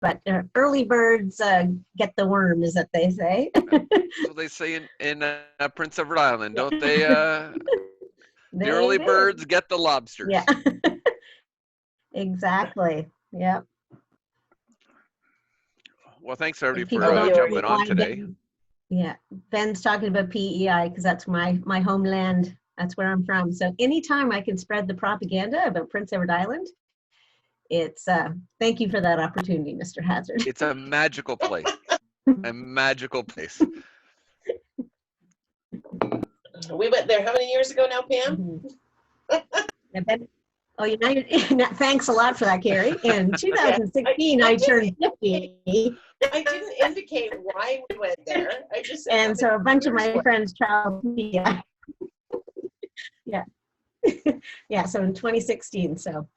but early birds get the worm, is what they say. That's what they say in Prince Edward Island, don't they? The early birds get the lobsters. Yeah, exactly. Yep. Well, thanks everybody for jumping on today. Yeah, Ben's talking about PEI because that's my homeland. That's where I'm from. So anytime I can spread the propaganda about Prince Edward Island, it's thank you for that opportunity, Mr. Hazard. It's a magical place. A magical place. We went there how many years ago now, Pam? Oh, thanks a lot for that, Carrie. In 2016, I turned 50. I didn't indicate why we went there. I just said, and so a bunch of my friends traveled. Yeah. Yeah. So in 2016. So,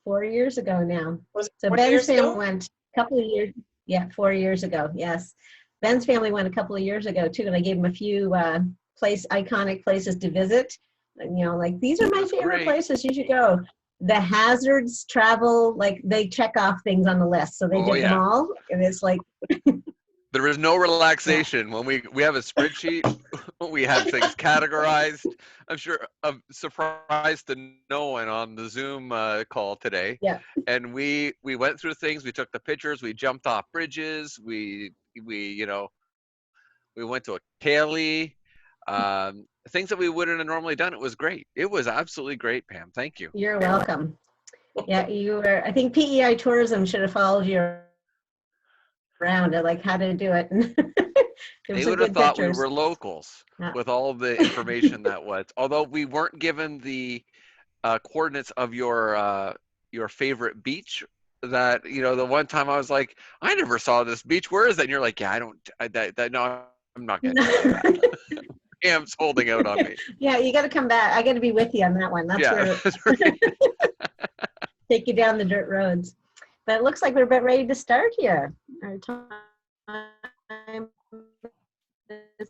4 years ago now. So Ben's family went a couple of years. Yeah, 4 years ago. Yes, Ben's family went a couple of years ago too, and I gave him a few iconic places to visit. Like these are my favorite places. You should go. The Hazards travel, like they check off things on the list, so they did them all, and it's like there is no relaxation when we have a spreadsheet. We have things categorized. I'm sure I'm surprised to no one on the Zoom call today. Yeah. And we went through things. We took the pictures. We jumped off bridges. We went to a Kaylee. Things that we wouldn't have normally done. It was great. It was absolutely great, Pam. Thank you. You're welcome. Yeah, you were. I think PEI Tourism should have followed you around at like how to do it. They would have thought we were locals with all the information that was. Although we weren't given the coordinates of your favorite beach. That the one time I was like, I never saw this beach. Where is it? And you're like, yeah, no, I'm not getting that. Pam's holding out on me. Yeah, you got to come back. I got to be with you on that one. That's where take you down the dirt roads. But it looks like we're about ready to start here. Our time is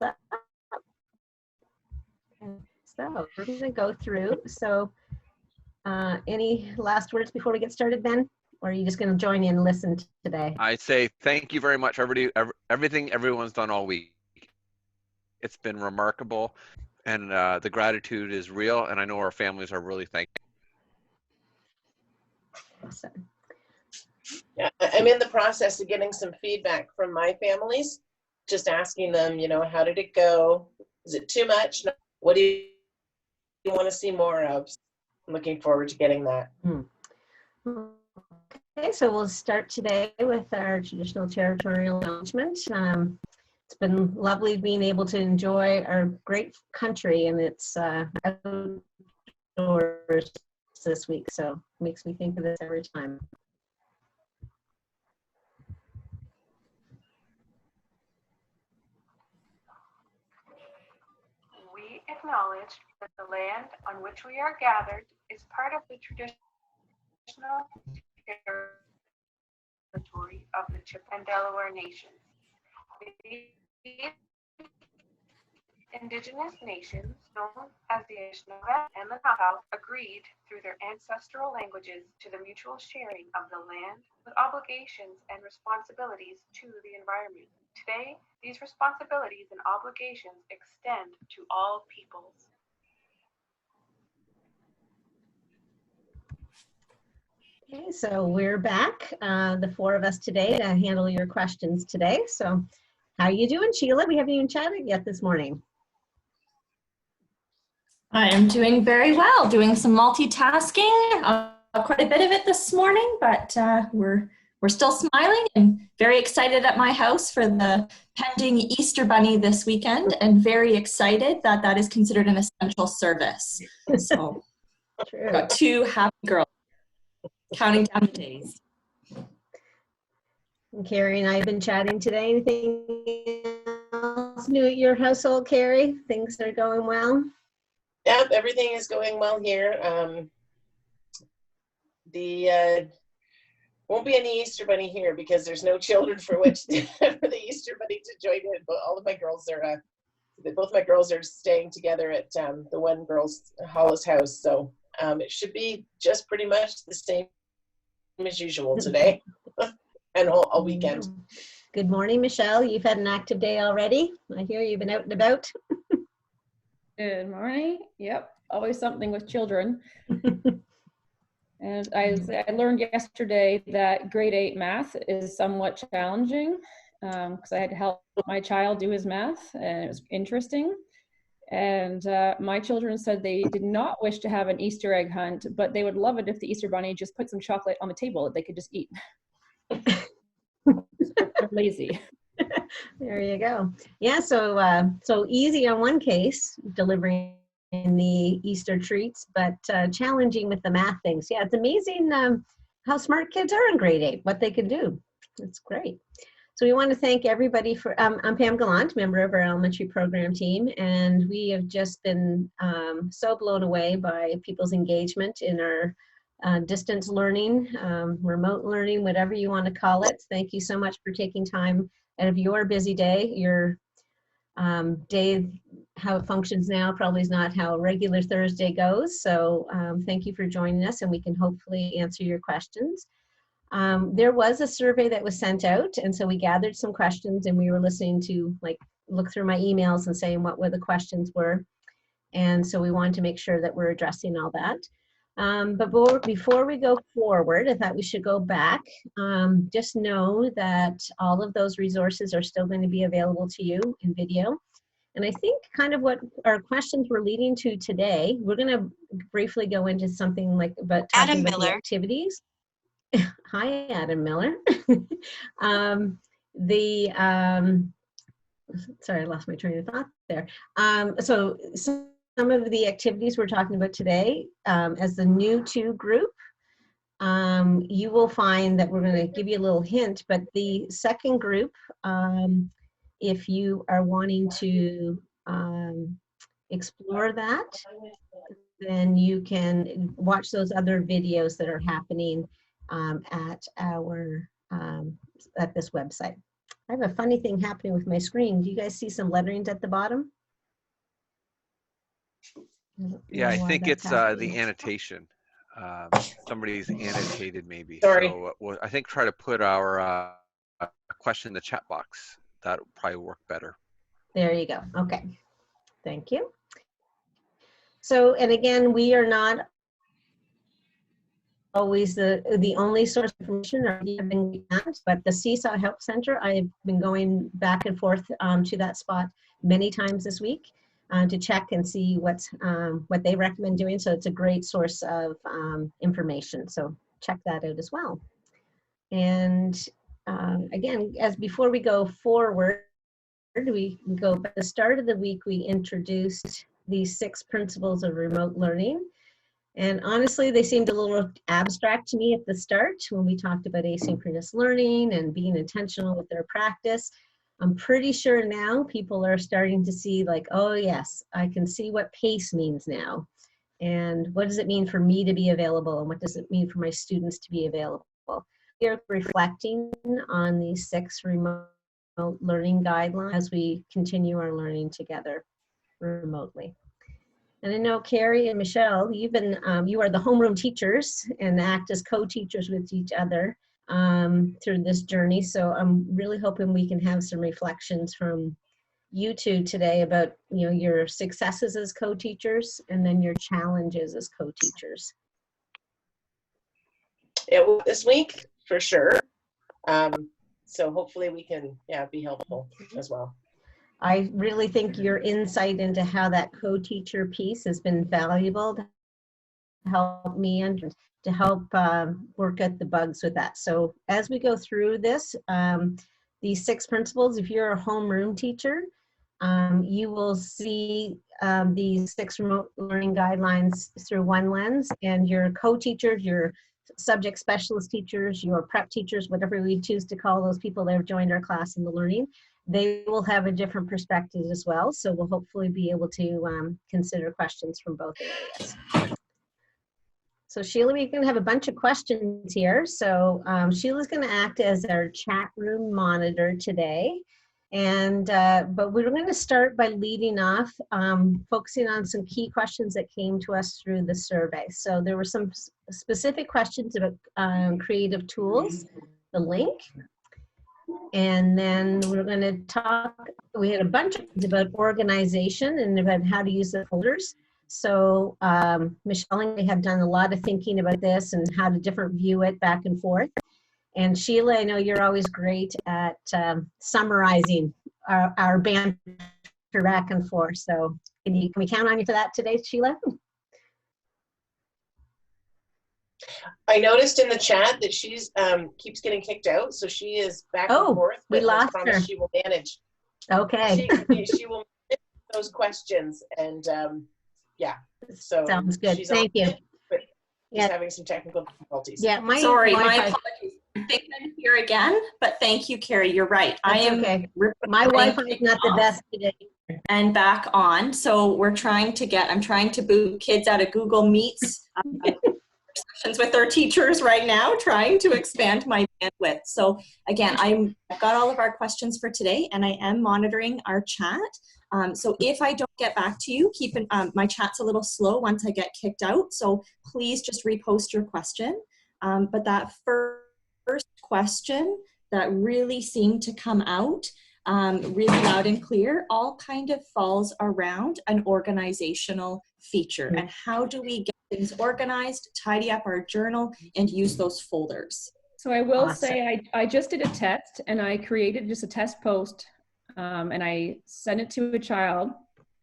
up. So we're going to go through. So any last words before we get started, Ben? Or are you just going to join in and listen today? I say thank you very much, everybody. Everything everyone's done all week. It's been remarkable, and the gratitude is real, and I know our families are really thankful. Yeah, I'm in the process of getting some feedback from my families, just asking them, how did it go? Is it too much? What do you want to see more of? I'm looking forward to getting that. Okay, so we'll start today with our traditional territorial announcement. It's been lovely being able to enjoy our great country and its outdoors this week, so it makes me think of this every time. We acknowledge that the land on which we are gathered is part of the traditional territory of the Chippewa and Delaware nations. The Indigenous nations, known as the Anishinaabe and the Nahuatl, agreed through their ancestral languages to the mutual sharing of the land with obligations and responsibilities to the environment. Today, these responsibilities and obligations extend to all peoples. Okay, so we're back, the four of us today, to handle your questions today. So how you doing, Sheila? We haven't even chatted yet this morning. I am doing very well, doing some multitasking, quite a bit of it this morning, but we're still smiling and very excited at my house for the pending Easter Bunny this weekend, and very excited that that is considered an essential service. So I've got two happy girls counting down the days. And Carrie and I have been chatting today. Anything else new at your household, Carrie? Things are going well? Yep, everything is going well here. Won't be any Easter Bunny here because there's no children for the Easter Bunny to join in. But all of my girls are, both my girls are staying together at the one girl's Hollis house. So it should be just pretty much the same as usual today and all weekend. Good morning, Michelle. You've had an active day already. I hear you've been out and about. Good morning. Yep, always something with children. And I learned yesterday that grade 8 math is somewhat challenging because I had to help my child do his math, and it was interesting. And my children said they did not wish to have an Easter egg hunt, but they would love it if the Easter Bunny just put some chocolate on the table that they could just eat. They're lazy. There you go. Yeah, so easy on one case, delivering the Easter treats, but challenging with the math things. Yeah, it's amazing how smart kids are in grade 8, what they can do. It's great. So we want to thank everybody for, I'm Pam Gallant, member of our elementary program team, and we have just been so blown away by people's engagement in our distance learning, remote learning, whatever you want to call it. Thank you so much for taking time out of your busy day. Your day, how it functions now probably is not how a regular Thursday goes. So thank you for joining us, and we can hopefully answer your questions. There was a survey that was sent out, and so we gathered some questions, and we were listening to look through my emails and saying what the questions were. And so we wanted to make sure that we're addressing all that. But before we go forward, I thought we should go back. Just know that all of those resources are still going to be available to you in video. And I think kind of what our questions were leading to today, we're going to briefly go into something about talking about the activities. Hi, Adam Miller. Sorry, I lost my train of thought there. So some of the activities we're talking about today, as the new 2 group, you will find that we're going to give you a little hint, but the second group, if you are wanting to explore that, then you can watch those other videos that are happening at this website. I have a funny thing happening with my screen. Do you guys see some letterings at the bottom? Yeah, I think it's the annotation. Somebody's annotated maybe. Sorry. So I think try to put our question in the chat box. That would probably work better. There you go. Okay. Thank you. So, and again, we are not always the only source of information, but the Seesaw Help Center, I've been going back and forth to that spot many times this week to check and see what they recommend doing. So it's a great source of information. So check that out as well. And again, as before we go forward, we go at the start of the week, we introduced these 6 principles of remote learning. And honestly, they seemed a little abstract to me at the start when we talked about asynchronous learning and being intentional with their practice. I'm pretty sure now people are starting to see oh yes, I can see what pace means now. And what does it mean for me to be available? And what does it mean for my students to be available? We're reflecting on these 6 remote learning guidelines as we continue our learning together remotely. And I know Carrie and Michelle, you are the homeroom teachers and act as co-teachers with each other through this journey. So I'm really hoping we can have some reflections from you two today about your successes as co-teachers and then your challenges as co-teachers. Yeah, this week for sure. So hopefully we can be helpful as well. I really think your insight into how that co-teacher piece has been valuable to help me and to help work out the bugs with that. So as we go through this, these 6 principles, if you're a homeroom teacher, you will see these 6 remote learning guidelines through one lens, and your co-teachers, your subject specialist teachers, your prep teachers, whatever we choose to call those people that have joined our class in the learning, they will have a different perspective as well. So we'll hopefully be able to consider questions from both areas. So Sheila, we're going to have a bunch of questions here. So Sheila's going to act as our chat room monitor today. And but we're going to start by leading off, focusing on some key questions that came to us through the survey. So there were some specific questions about creative tools, the link, and then we're going to talk. We had a bunch of things about organization and about how to use the folders. So Michelle and I have done a lot of thinking about this and how to different view it back and forth. And Sheila, I know you're always great at summarizing our banter back and forth. So can we count on you for that today, Sheila? I noticed in the chat that she's keeps getting kicked out, so she is back and forth. We lost her. She will manage. Okay. She will manage those questions, and yeah. So sounds good. Thank you. But she's having some technical difficulties. Yeah, my apologies. I think I'm here again, but thank you, Carrie. You're right. That's okay. My Wi-Fi is not the best today. And back on. So I'm trying to boot kids out of Google Meets sessions with their teachers right now, trying to expand my bandwidth. So again, I've got all of our questions for today, and I am monitoring our chat. So if I don't get back to you, my chat's a little slow once I get kicked out. So please just repost your question. But that first question that really seemed to come out really loud and clear all kind of falls around an organizational feature. And how do we get things organized, tidy up our journal, and use those folders? So I will say I just did a test, and I created just a test post, and I sent it to a child.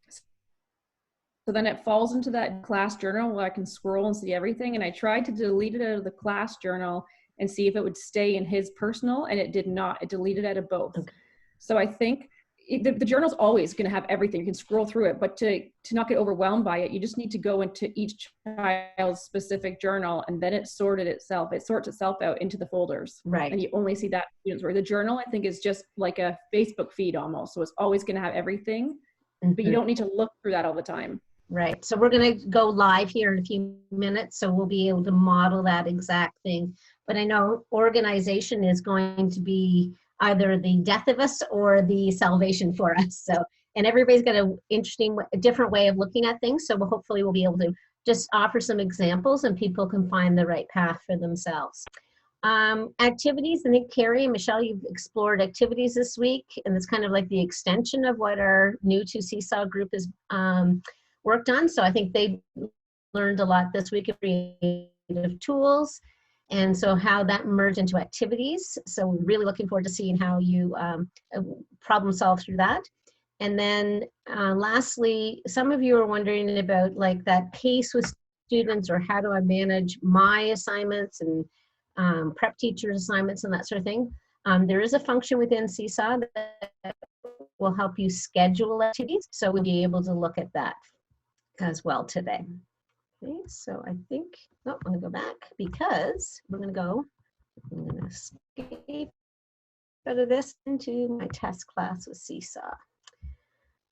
So then it falls into that class journal where I can scroll and see everything. And I tried to delete it out of the class journal and see if it would stay in his personal, and it did not. It deleted out of both. Okay. So I think the journal's always going to have everything. You can scroll through it, but to not get overwhelmed by it, you just need to go into each child's specific journal, and then it sorts itself out into the folders. Right. And you only see that students where the journal, I think, is just like a Facebook feed almost. So it's always going to have everything, but you don't need to look through that all the time. Right. So we're going to go live here in a few minutes, so we'll be able to model that exact thing. But I know organization is going to be either the death of us or the salvation for us. So, and everybody's got a different way of looking at things. So hopefully we'll be able to just offer some examples and people can find the right path for themselves. Activities, I think Carrie and Michelle, you've explored activities this week, and it's kind of like the extension of what our new to Seesaw group has worked on. So I think they learned a lot this week of creative tools, and so how that merged into activities. So we're really looking forward to seeing how you problem solve through that. And then lastly, some of you are wondering about like that pace with students, or how do I manage my assignments and prep teachers' assignments and that sort of thing. There is a function within Seesaw that will help you schedule activities. So we'll be able to look at that as well today. Okay, so I think, I'm gonna go back because I'm gonna escape out of this into my test class with Seesaw.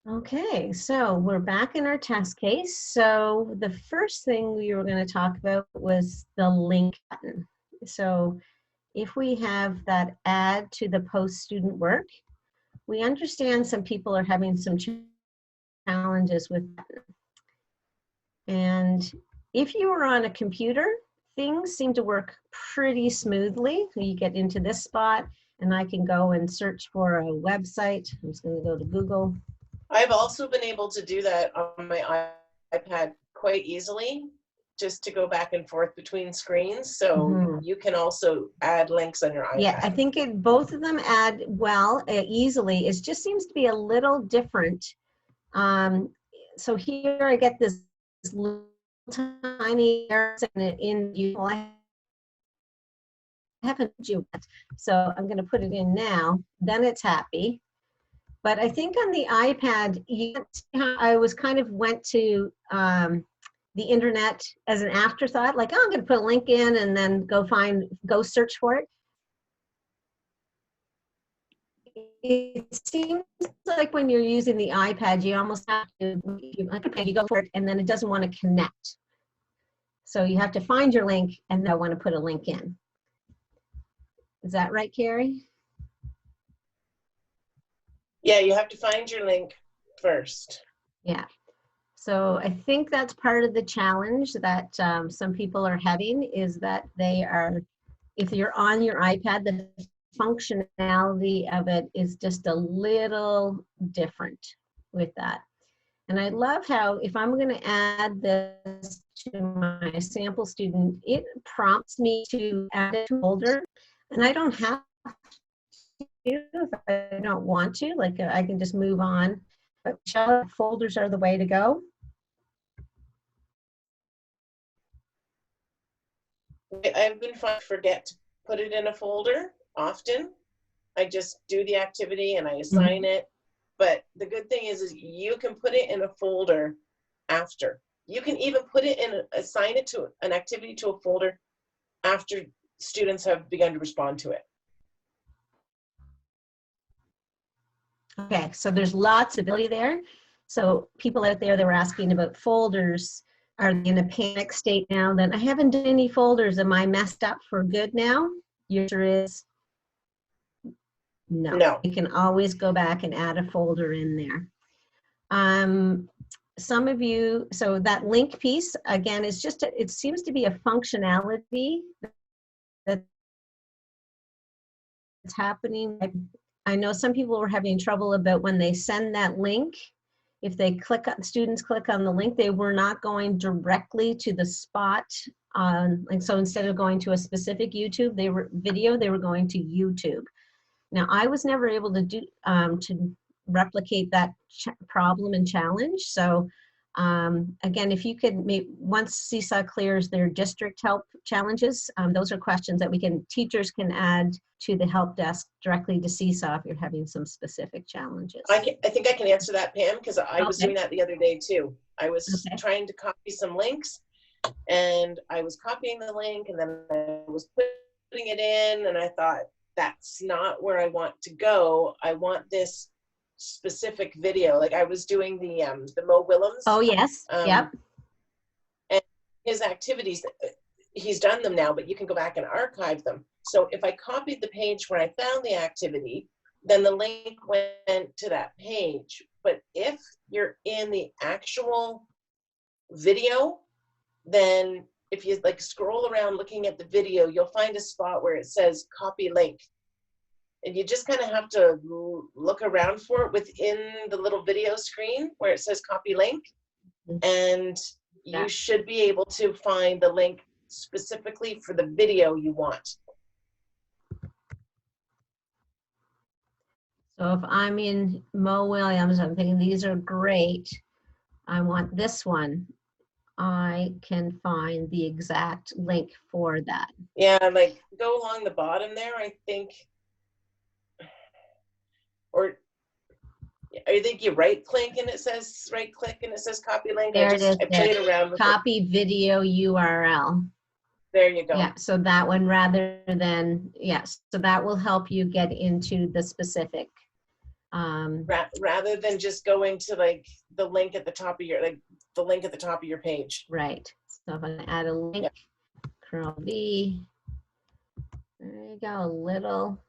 Okay, so we're back in our test case. So the first thing we were gonna talk about was the link button. So if we have that add to the post student work, we understand some people are having some challenges with that. And if you were on a computer, things seem to work pretty smoothly. So you get into this spot and I can go and search for a website. I'm just going to go to Google. I've also been able to do that on my iPad quite easily, just to go back and forth between screens. So you can also add links on your iPad. Yeah, I think both of them add well, easily. It just seems to be a little different. So here I get this little tiny error in you. I haven't do it, so I'm going to put it in now. Then it's happy. But I think on the iPad, I was kind of went to the internet as an afterthought, like, oh, I'm going to put a link in and then go search for it. It seems like when you're using the iPad, you almost have to, you go for it and then it doesn't want to connect. So you have to find your link and then I want to put a link in. Is that right, Carrie? Yeah, you have to find your link first. Yeah. So I think that's part of the challenge that some people are having, is that they are, if you're on your iPad, the functionality of it is just a little different with that. And I love how, if I'm going to add this to my sample student, it prompts me to add it to a folder, and I don't have to if I don't want to. Like, I can just move on. But folders are the way to go. I've been forget to put it in a folder often. I just do the activity and I assign it. But the good thing is you can put it in a folder after. You can even put it in, assign it to an activity to a folder after students have begun to respond to it. Okay, so there's lots of ability there. So people out there that were asking about folders, are they in a panic state now? Then I haven't done any folders. Am I messed up for good now? Your answer is no. No. You can always go back and add a folder in there. Some of you, so that link piece, again, is just, it seems to be a functionality that's happening. I know some people were having trouble about when they send that link. If they click on, students click on the link, they were not going directly to the spot on, like, so instead of going to a specific YouTube, they were going to YouTube. Now, I was never able to do, to replicate that problem and challenge. So again, if you could, once Seesaw clears their district help challenges, those are questions that teachers can add to the help desk directly to Seesaw if you're having some specific challenges. I think I can answer that, Pam, because I was doing that the other day too. I was trying to copy some links, and I was copying the link, and then I was putting it in, and I thought, that's not where I want to go. I want this specific video. Like, I was doing the Mo Willems. Oh, yes. Yep. And his activities, he's done them now, but you can go back and archive them. So if I copied the page where I found the activity, then the link went to that page. But if you're in the actual video, then if you like scroll around looking at the video, you'll find a spot where it says copy link. And you just kind of have to look around for it within the little video screen where it says copy link. And you should be able to find the link specifically for the video you want. So if I'm in Mo Williams, I'm thinking these are great. I want this one. I can find the exact link for that. Yeah, like go along the bottom there, I think. Or I think you right click and it says copy link. There it is. I played around with copy video URL. There you go. Yeah, so that one rather than, yes, so that will help you get into the specific. Rather than just going to like the link at the top of your page. Right. So if I add a link, Control V, there you go, a little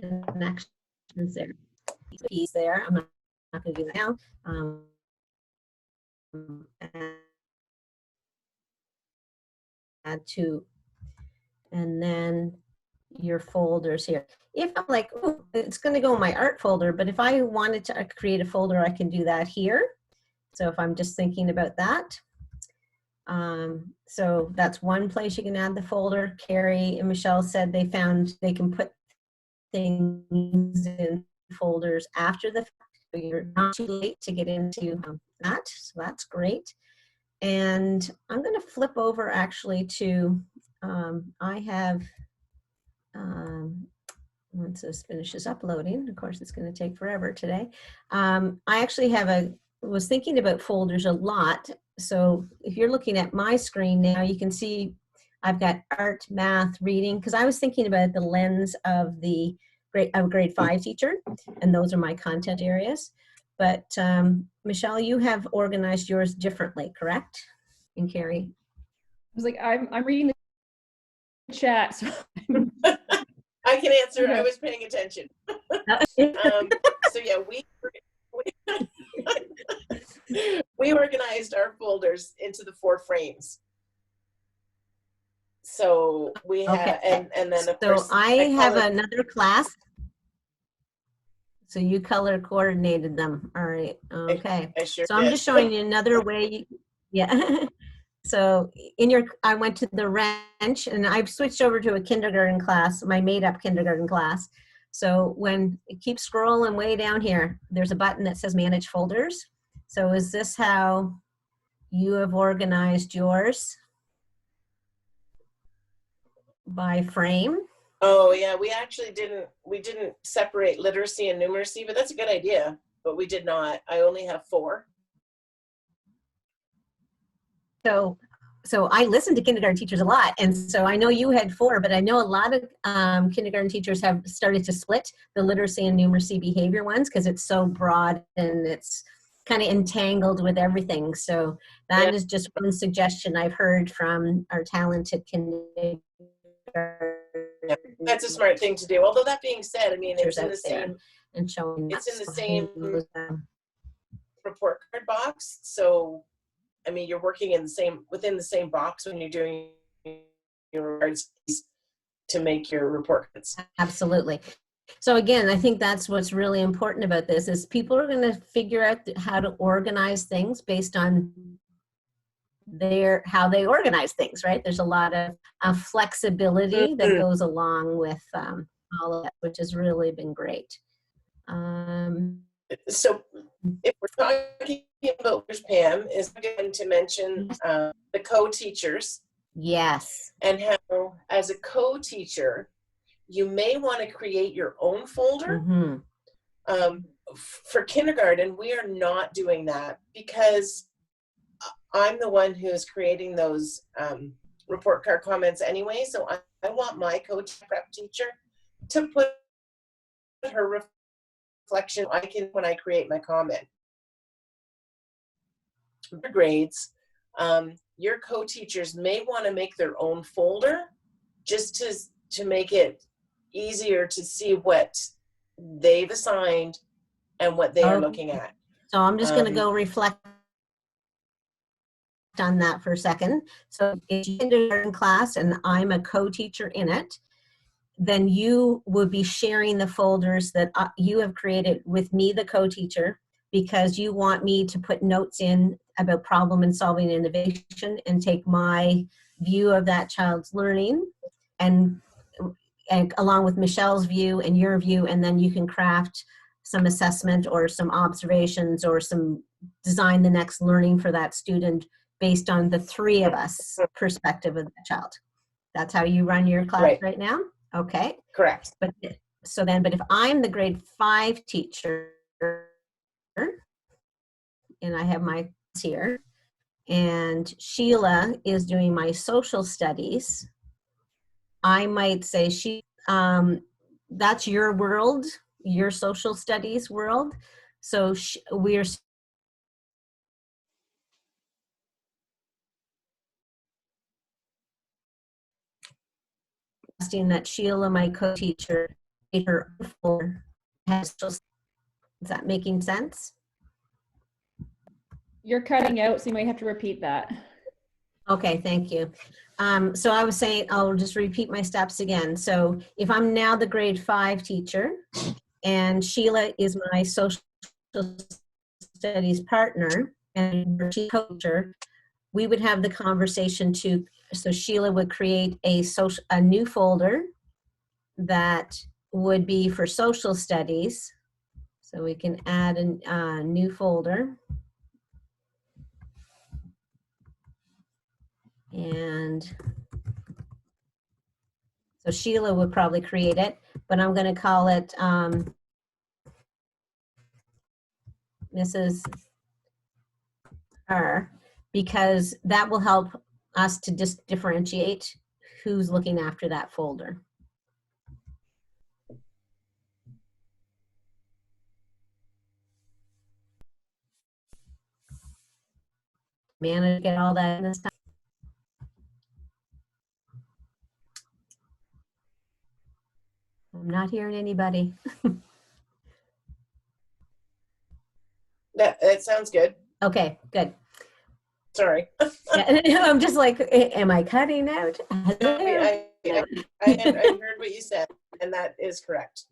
connections there. Piece there. I'm not going to do that now. Add to, and then your folders here. If I'm like, oh, it's going to go in my art folder, but if I wanted to create a folder, I can do that here. So if I'm just thinking about that. So that's one place you can add the folder. Carrie and Michelle said they found they can put things in folders after the fact. So you're not too late to get into that. So that's great. And I'm going to flip over actually to, I have, once this finishes uploading, of course it's going to take forever today. I actually have was thinking about folders a lot. So if you're looking at my screen now, you can see I've got art, math, reading, because I was thinking about the lens of the grade 5 teacher, and those are my content areas. But Michelle, you have organized yours differently, correct? And Carrie? I was like, I'm reading the chat. So I can answer. I was paying attention. So yeah, we organized our folders into the 4 frames. So we had, and then of course. So I have another class. So you color coordinated them. All right. Okay. I sure so I'm did. just showing you another way. Yeah. So I went to the wrench and I've switched over to a kindergarten class, my made up kindergarten class. So when it keeps scrolling way down here, there's a button that says manage folders. So is this how you have organized yours? By frame? Oh yeah, we didn't separate literacy and numeracy, but that's a good idea. But we did not. I only have 4. So I listen to kindergarten teachers a lot, and so I know you had 4, but I know a lot of kindergarten teachers have started to split the literacy and numeracy behavior ones because it's so broad and it's kind of entangled with everything. So that is just one suggestion I've heard from our talented kindergarten. Yeah, that's a smart thing to do. Although that being said, I mean, it's in the same and showing it's in the same report card box. So I mean, you're working within the same box when you're doing your regards to make your report cards. Absolutely. So again, I think that's what's really important about this is people are going to figure out how to organize things based on how they organize things, right? There's a lot of flexibility that goes along with all of that, which has really been great. So if we're talking about Pam, is going to mention the co-teachers. Yes. And how, as a co-teacher, you may want to create your own folder. Mm-hmm. For kindergarten, we are not doing that because I'm the one who is creating those report card comments anyway. So I want my prep teacher to put her reflection when I create my comment. For grades, your co-teachers may want to make their own folder just to make it easier to see what they've assigned and what they are looking at. So I'm just going to go reflect on that for a second. So if you're in kindergarten class and I'm a co-teacher in it, then you would be sharing the folders that you have created with me, the co-teacher, because you want me to put notes in about problem and solving innovation and take my view of that child's learning and along with Michelle's view and your view, and then you can craft some assessment or some observations or some design the next learning for that student based on the 3 of us perspective of the child. That's how you run your class right now? Okay. Correct. But if I'm the grade 5 teacher and I have my class here and Sheila is doing my social studies, I might say that's your world, your social studies world. So we're suggesting that Sheila, my co-teacher, her folder. Is that making sense? You're cutting out, so you might have to repeat that. Okay, thank you. So I was saying, I'll just repeat my steps again. So if I'm now the grade 5 teacher and Sheila is my social studies partner and her coacher, we would have the conversation so Sheila would create a new folder that would be for social studies. So we can add a new folder. And so Sheila would probably create it, but I'm going to call it Mrs. R, because that will help us to just differentiate who's looking after that folder. Manage, get all that in this time. not hearing anybody. That sounds good. Okay, good. Sorry. Yeah, I'm just like, am I cutting out? I heard what you said, and that is correct.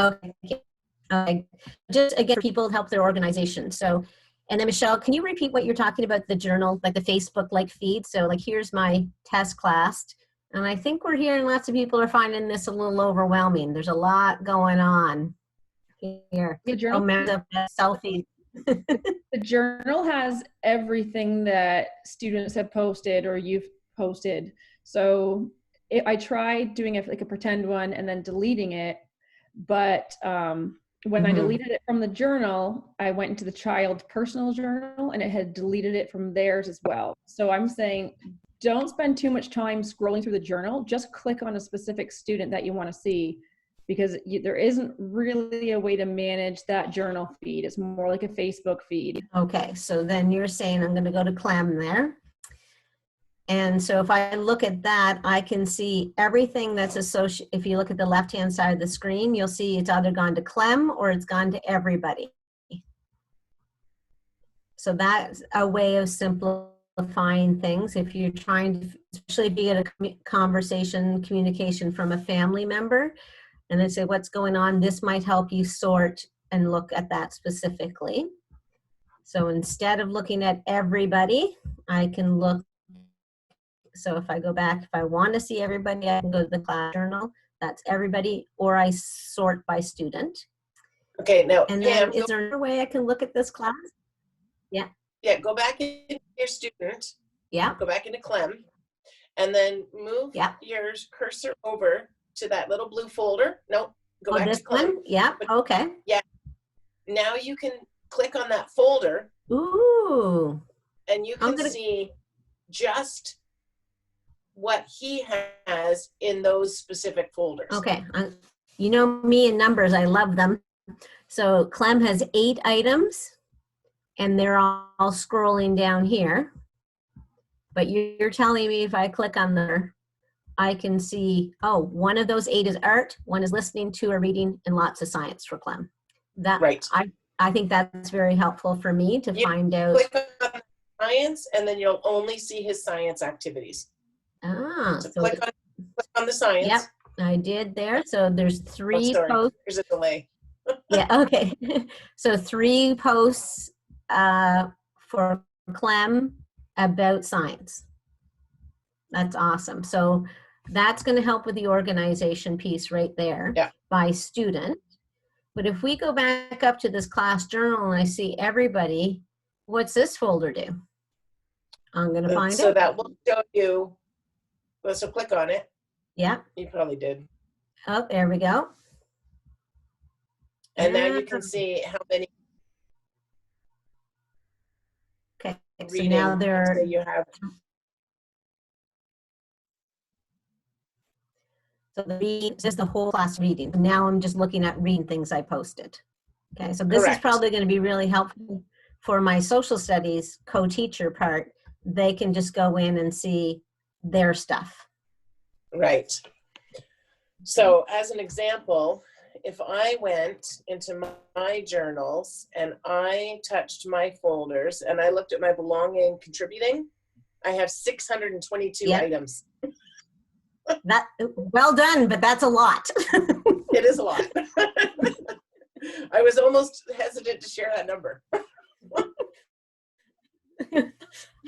Okay. Just again, people help their organization. So, and then Michelle, can you repeat what you're talking about, the journal, like the Facebook like feed? So like, here's my test class. And I think we're hearing lots of people are finding this a little overwhelming. There's a lot going on here. The journal, selfie. the journal has everything that students have posted or you've posted. So I tried doing like a pretend one and then deleting it. But when I deleted it from the journal, I went into the child's personal journal and it had deleted it from theirs as well. So I'm saying, don't spend too much time scrolling through the journal. Just click on a specific student that you want to see, because there isn't really a way to manage that journal feed. It's more like a Facebook feed. Okay, so then you're saying I'm going to go to Clem there. And so if I look at that, I can see everything that's associated. If you look at the left-hand side of the screen, you'll see it's either gone to Clem or it's gone to everybody. So that's a way of simplifying things. If you're trying to, especially if you get a communication from a family member, and they say, what's going on? This might help you sort and look at that specifically. So instead of looking at everybody, I can look. So if I go back, if I want to see everybody, I can go to the class journal. That's everybody, or I sort by student. Okay, now, and then is there another way I can look at this class? Yeah. Yeah, go back into your student. Yeah. Go back into Clem, and then move your cursor over to that little blue folder. No, go back to Clem. Yeah, okay. Yeah. Now you can click on that folder. Ooh. And you can see just what he has in those specific folders. Okay, you know me and numbers, I love them. So Clem has 8 items and they're all scrolling down here. But you're telling me if I click on there, I can see, oh, one of those 8 is art, one is listening, 2 are reading, and lots of science for Clem. That, right. I think that's very helpful for me to find out. Click on science and then you'll only see his science activities. Ah, so click on the science. Yep, I did there. So there's 3 posts. There's a delay. Yeah, okay. So 3 posts for Clem about science. That's awesome. So that's going to help with the organization piece right there by student. But if we go back up to this class journal and I see everybody, what's this folder do? I'm going to find it. So that will show you. So click on it. Yeah. You probably did. Oh, there we go. And now you can see how many. Okay. So now there you have. So just the whole class reading. Now I'm just looking at reading things I posted. Okay. So this is probably going to be really helpful for my social studies co-teacher part. They can just go in and see their stuff. Right. So as an example, if I went into my journals and I touched my folders and I looked at my belonging contributing, I have 622 items. That well done, but that's a lot. It is a lot. I was almost hesitant to share that number.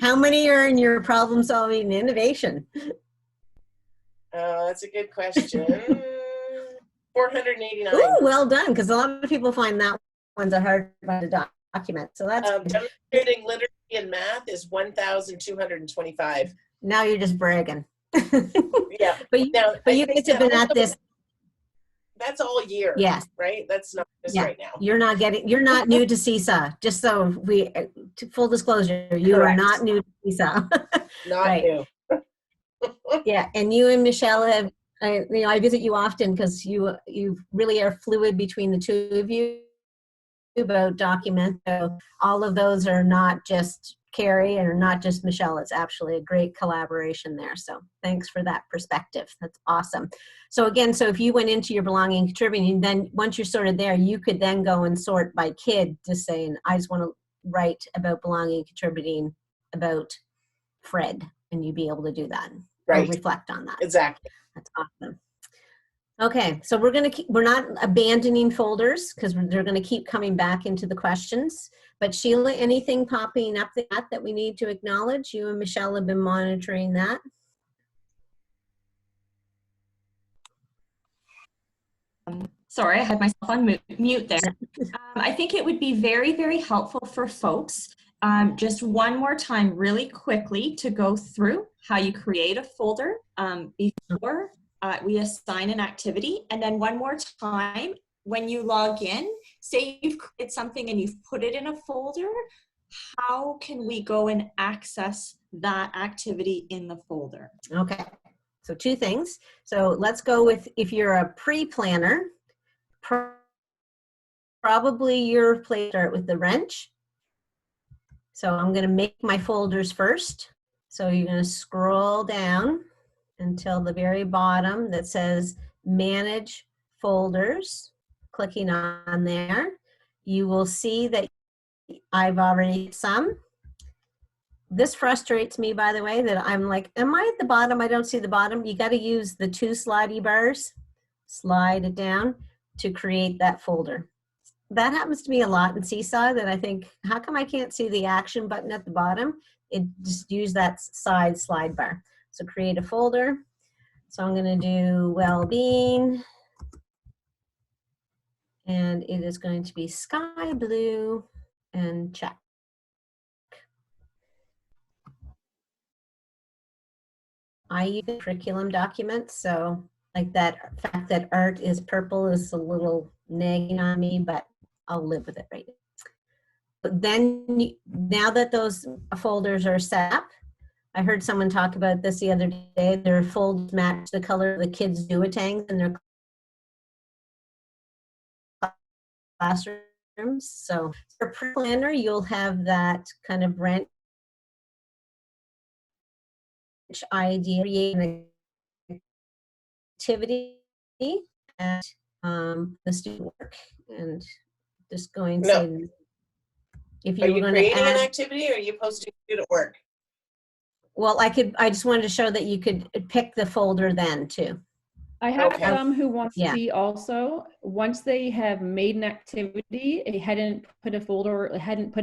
How many are in your problem solving innovation? That's a good question. 489. Ooh, well done, because a lot of people find that one's a hard one to document. So that's demonstrating literacy and math is 1,225. Now you're just bragging. Yeah. But you guys have been at this. That's all year. Yes. Right? That's not just right now. You're not new to Seesaw. Just so full disclosure, you are not new to Seesaw. Not new. Yeah, and you and Michelle have, I visit you often because you really are fluid between the two of you about document. So all of those are not just Carrie and not just Michelle. It's actually a great collaboration there. So thanks for that perspective. That's awesome. So again, so if you went into your belonging and contributing, then once you're sorted there, you could then go and sort by kid, just saying, I just want to write about belonging and contributing about Fred, and you'd be able to do that. Right. Or reflect on that. Exactly. That's awesome. Okay, so we're not abandoning folders because they're going to keep coming back into the questions. But Sheila, anything popping up that we need to acknowledge? You and Michelle have been monitoring that. Sorry, I had myself on mute there. I think it would be very, very helpful for folks just one more time really quickly to go through how you create a folder before we assign an activity. And then one more time, when you log in, say you've created something and you've put it in a folder, how can we go and access that activity in the folder? Okay, so two things. So let's go with, if you're a pre-planner, probably your place start with the wrench. So I'm going to make my folders first. So you're going to scroll down until the very bottom that says manage folders. Clicking on there, you will see that I've already some. This frustrates me, by the way, that I'm like, am I at the bottom? I don't see the bottom. You got to use the two slidey bars, slide it down to create that folder. That happens to me a lot in Seesaw, that I think, how come I can't see the action button at the bottom? It just use that side slide bar. So create a folder. So I'm going to do well-being, and it is going to be sky blue and check. I use curriculum documents, so like that fact that art is purple is a little nagging on me, but I'll live with it right now. But then now that those folders are set up, I heard someone talk about this the other day, their folders match the color of the kids' duotangs in their classrooms. So for pre-planner, you'll have that kind of branch idea, create an activity and the student work, and just going to say, if you were going to add an activity, or are you posting student work? Well, I just wanted to show that you could pick the folder then too. I have some who want to see also, once they have made an activity, they hadn't put it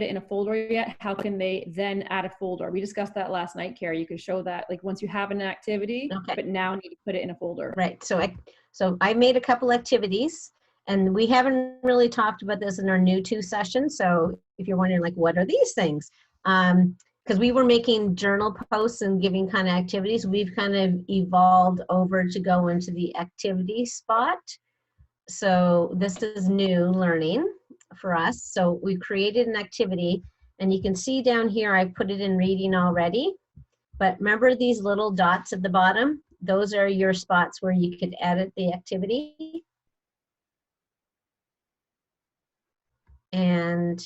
in a folder yet, how can they then add a folder? We discussed that last night, Carrie. You could show that, like, once you have an activity, but now need to put it in a folder. Right, so I made a couple activities, and we haven't really talked about this in our new 2 sessions, so if you're wondering, like, what are these things? Because we were making journal posts and giving kind of activities, we've kind of evolved over to go into the activity spot. So this is new learning for us. So we created an activity, and you can see down here, I put it in reading already. But remember these little dots at the bottom? Those are your spots where you could edit the activity. And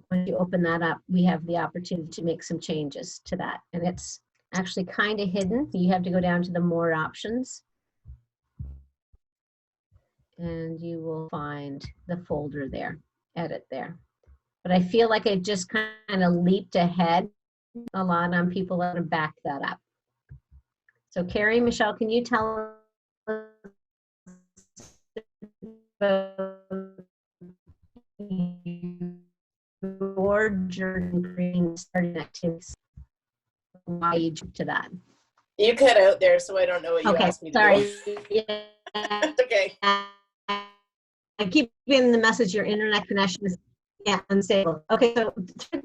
when you open that up, we have the opportunity to make some changes to that. And it's actually kind of hidden. You have to go down to the more options, and you will find the folder there, edit there. But I feel like I just kind of leaped ahead a lot on people that have backed that up. So Carrie, Michelle, can you tell us your journey creating starting activities? Why you jumped to that? You cut out there, so I don't know what you asked me to do. Yeah. Okay. I keep getting the message, your internet connection is unstable. Okay, so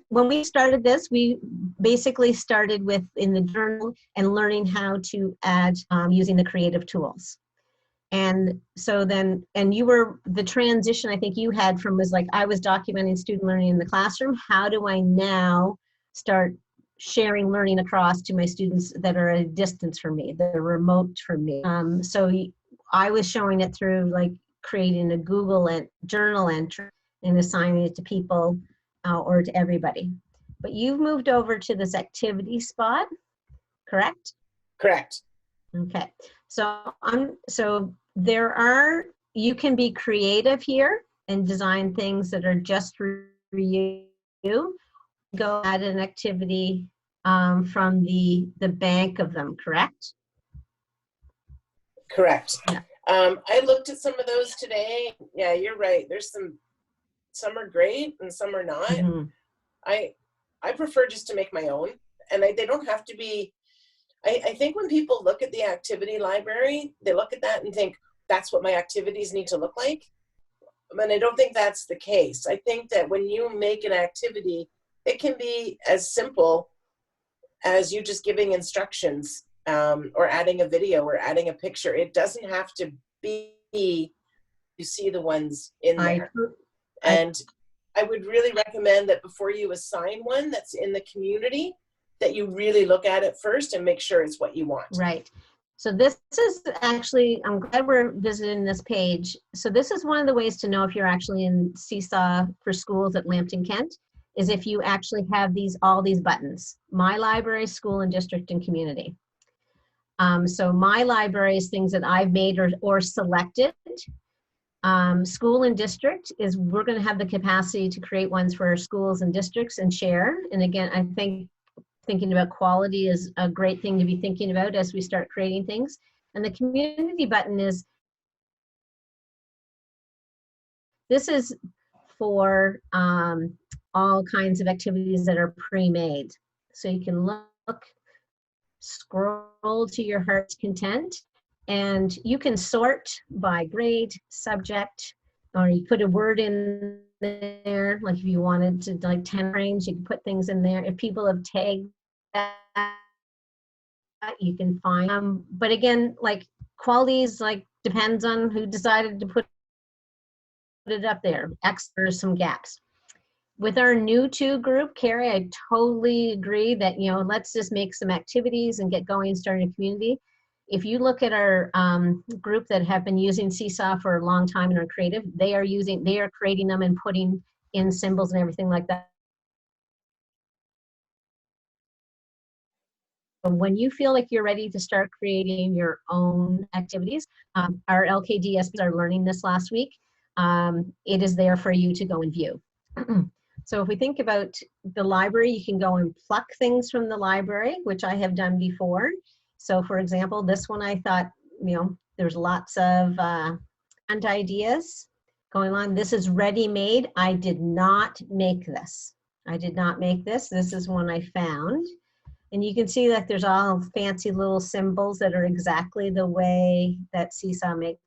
when we started this, we basically started with in the journal and learning how to add using the creative tools. And so then, and you were, the transition I think you had from was like, I was documenting student learning in the classroom. How do I now start sharing learning across to my students that are at a distance from me, that are remote from me? So I was showing it through like creating a Google journal entry and assigning it to people or to everybody. but you've moved over to this activity spot, correct? Correct. Okay, so you can be creative here and design things that are just for you. Go add an activity from the bank of them, correct? Correct. Yeah. I looked at some of those today. Yeah, you're right. There's some are great and some are not. Mm-hmm. I prefer just to make my own, and they don't have to be. I think when people look at the activity library, they look at that and think that's what my activities need to look like. And I don't think that's the case. I think that when you make an activity, it can be as simple as you just giving instructions, or adding a video or adding a picture. It doesn't have to be, you see the ones in there. And I would really recommend that before you assign one that's in the community, that you really look at it first and make sure it's what you want. Right. So this is actually, I'm glad we're visiting this page. So this is one of the ways to know if you're actually in Seesaw for Schools at Lambton, Kent, is if you actually have all these buttons: My Library, School and District, and Community. So My Library is things that I've made or selected. School and District is we're going to have the capacity to create ones for schools and districts and share. And again, I think thinking about quality is a great thing to be thinking about as we start creating things. And the community button this is for all kinds of activities that are pre-made. So you can look, scroll to your heart's content, and you can sort by grade, subject, or you put a word in there. Like if you wanted to, like 10 frames, you can put things in there. If people have tagged that, you can find them. But again, like qualities, like depends on who decided to put it up there. There's some gaps. With our new to group, Carrie, I totally agree that, let's just make some activities and get going and start a community. If you look at our group that have been using Seesaw for a long time and are creative, they are creating them and putting in symbols and everything like that. When you feel like you're ready to start creating your own activities, our LKDSBs are learning this last week. It is there for you to go and view. So if we think about the library, you can go and pluck things from the library, which I have done before. So for example, this one I thought, there's lots of ideas going on. This is ready-made. I did not make this. This is one I found. And you can see that there's all fancy little symbols that are exactly the way that Seesaw makes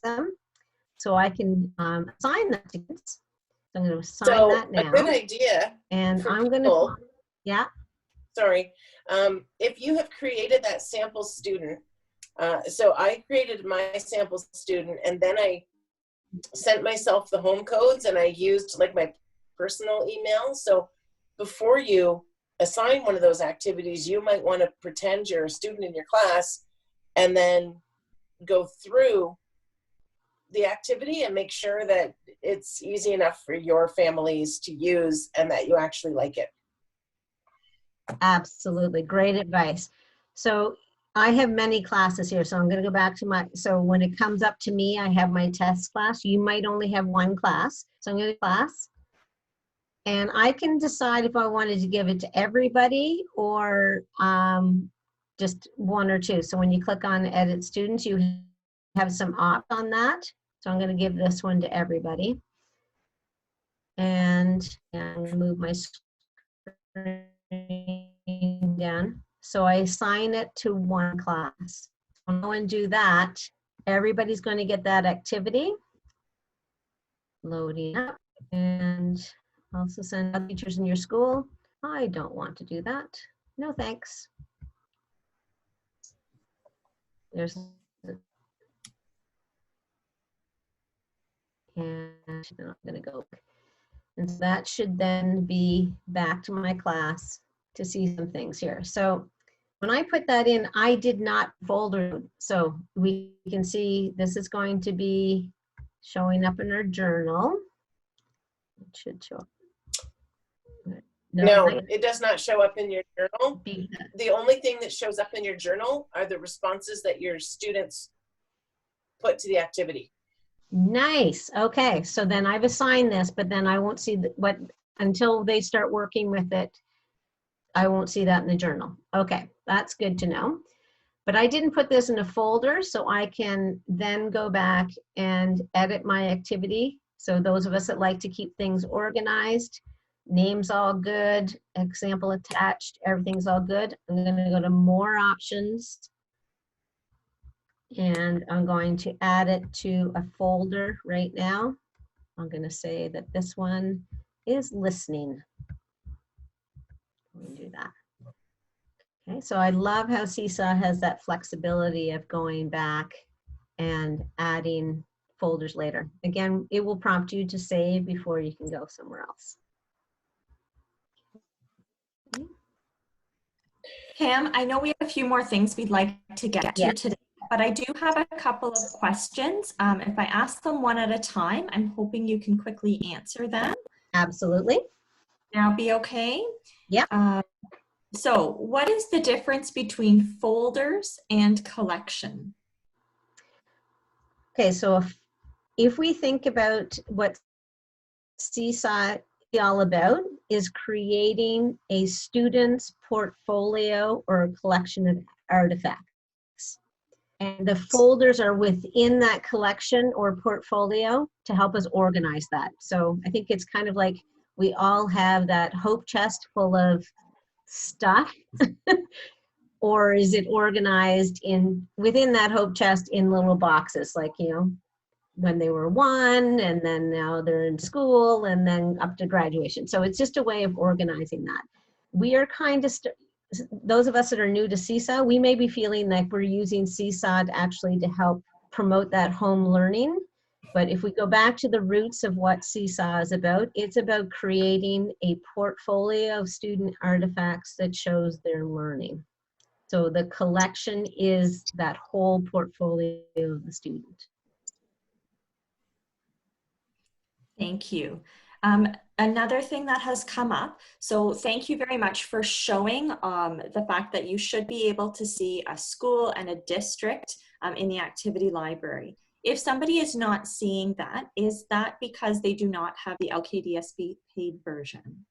them. So I can assign that to kids. So I'm going to assign that now. A good idea. And I'm going to, yeah. Sorry. If you have created that sample student, so I created my sample student and then I sent myself the home codes and I used like my personal email. So before you assign one of those activities, you might want to pretend you're a student in your class and then go through the activity and make sure that it's easy enough for your families to use and that you actually like it. Absolutely. Great advice. So I have many classes here. So I'm going to go back to so when it comes up to me, I have my test class. You might only have one class. So I'm going to class. And I can decide if I wanted to give it to everybody or just one or two. So when you click on edit students, you have some opt on that. So I'm going to give this one to everybody. And move my screen down. So I assign it to one class. I'll go and do that. Everybody's going to get that activity. Loading up. And also send out teachers in your school. I don't want to do that. No, thanks. There's, and I'm going to go. And so that should then be back to my class to see some things here. So when I put that in, I did not folder. So we can see this is going to be showing up in our journal. It should show up. No, it does not show up in your journal. The only thing that shows up in your journal are the responses that your students put to the activity. Nice. Okay, so then I've assigned this, but then I won't see what until they start working with it. I won't see that in the journal. Okay, that's good to know. But I didn't put this in a folder, so I can then go back and edit my activity. So those of us that like to keep things organized, names all good, example attached, everything's all good. I'm going to go to more options, and I'm going to add it to a folder right now. I'm going to say that this one is listening. Let me do that. Okay, so I love how Seesaw has that flexibility of going back and adding folders later. Again, it will prompt you to save before you can go somewhere else. Pam, I know we have a few more things we'd like to get to today, but I do have a couple of questions. If I ask them one at a time, I'm hoping you can quickly answer them. Absolutely. Now be okay? Yeah. So what is the difference between folders and collection? Okay, so if we think about what Seesaw is all about, is creating a student's portfolio or a collection of artifacts. And the folders are within that collection or portfolio to help us organize that. So I think it's kind of like we all have that hope chest full of stuff. Or is it organized within that hope chest in little boxes, like, you know, when they were 1 and then now they're in school and then up to graduation. So it's just a way of organizing that. We are kind of, those of us that are new to Seesaw, we may be feeling like we're using Seesaw actually to help promote that home learning. But if we go back to the roots of what Seesaw is about, it's about creating a portfolio of student artifacts that shows their learning. So the collection is that whole portfolio of the student. Thank you. Another thing that has come up, so thank you very much for showing the fact that you should be able to see a school and a district in the activity library. If somebody is not seeing that, is that because they do not have the LKDSB paid version?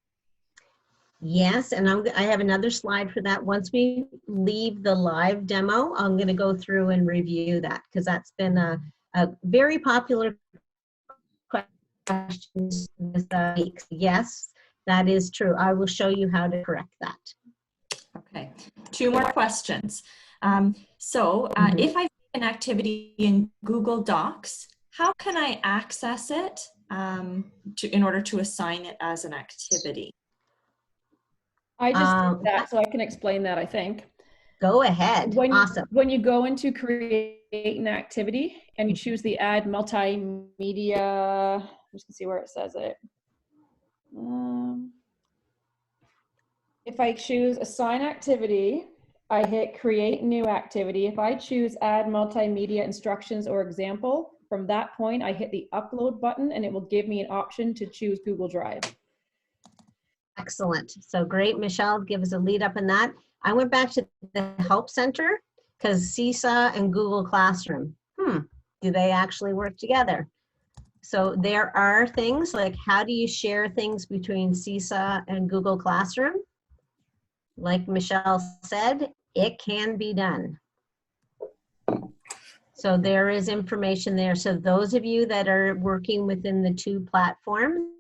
Yes, and I have another slide for that. Once we leave the live demo, I'm going to go through and review that, because that's been a very popular question this week. Yes, that is true. I will show you how to correct that. Okay, 2 more questions. If I make an activity in Google Docs, how can I access it in order to assign it as an activity? I just did that, so I can explain that, I think. Go ahead. Awesome. When you go into create an activity and you choose the add multimedia, I'm just gonna see where it says it. If I choose assign activity, I hit create new activity. If I choose add multimedia instructions or example, from that point I hit the upload button and it will give me an option to choose Google Drive. Excellent. So great, Michelle, give us a lead up in that. I went back to the Help Center because Seesaw and Google Classroom, do they actually work together? So there are things like, how do you share things between Seesaw and Google Classroom? Like Michelle said, it can be done. So there is information there. So those of you that are working within the 2 platforms,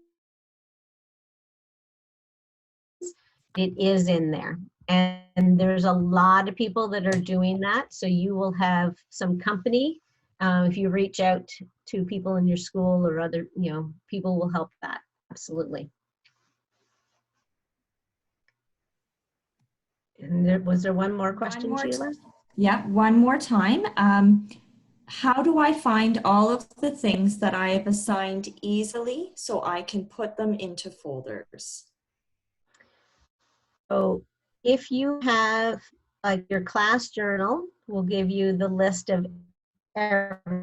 it is in there. And there's a lot of people that are doing that. So you will have some company. If you reach out to people in your school or other, people will help that. Absolutely. And was there one more question, Sheila? Yeah, one more time. How do I find all of the things that I have assigned easily so I can put them into folders? So if you have, like, your class journal will give you the list of everything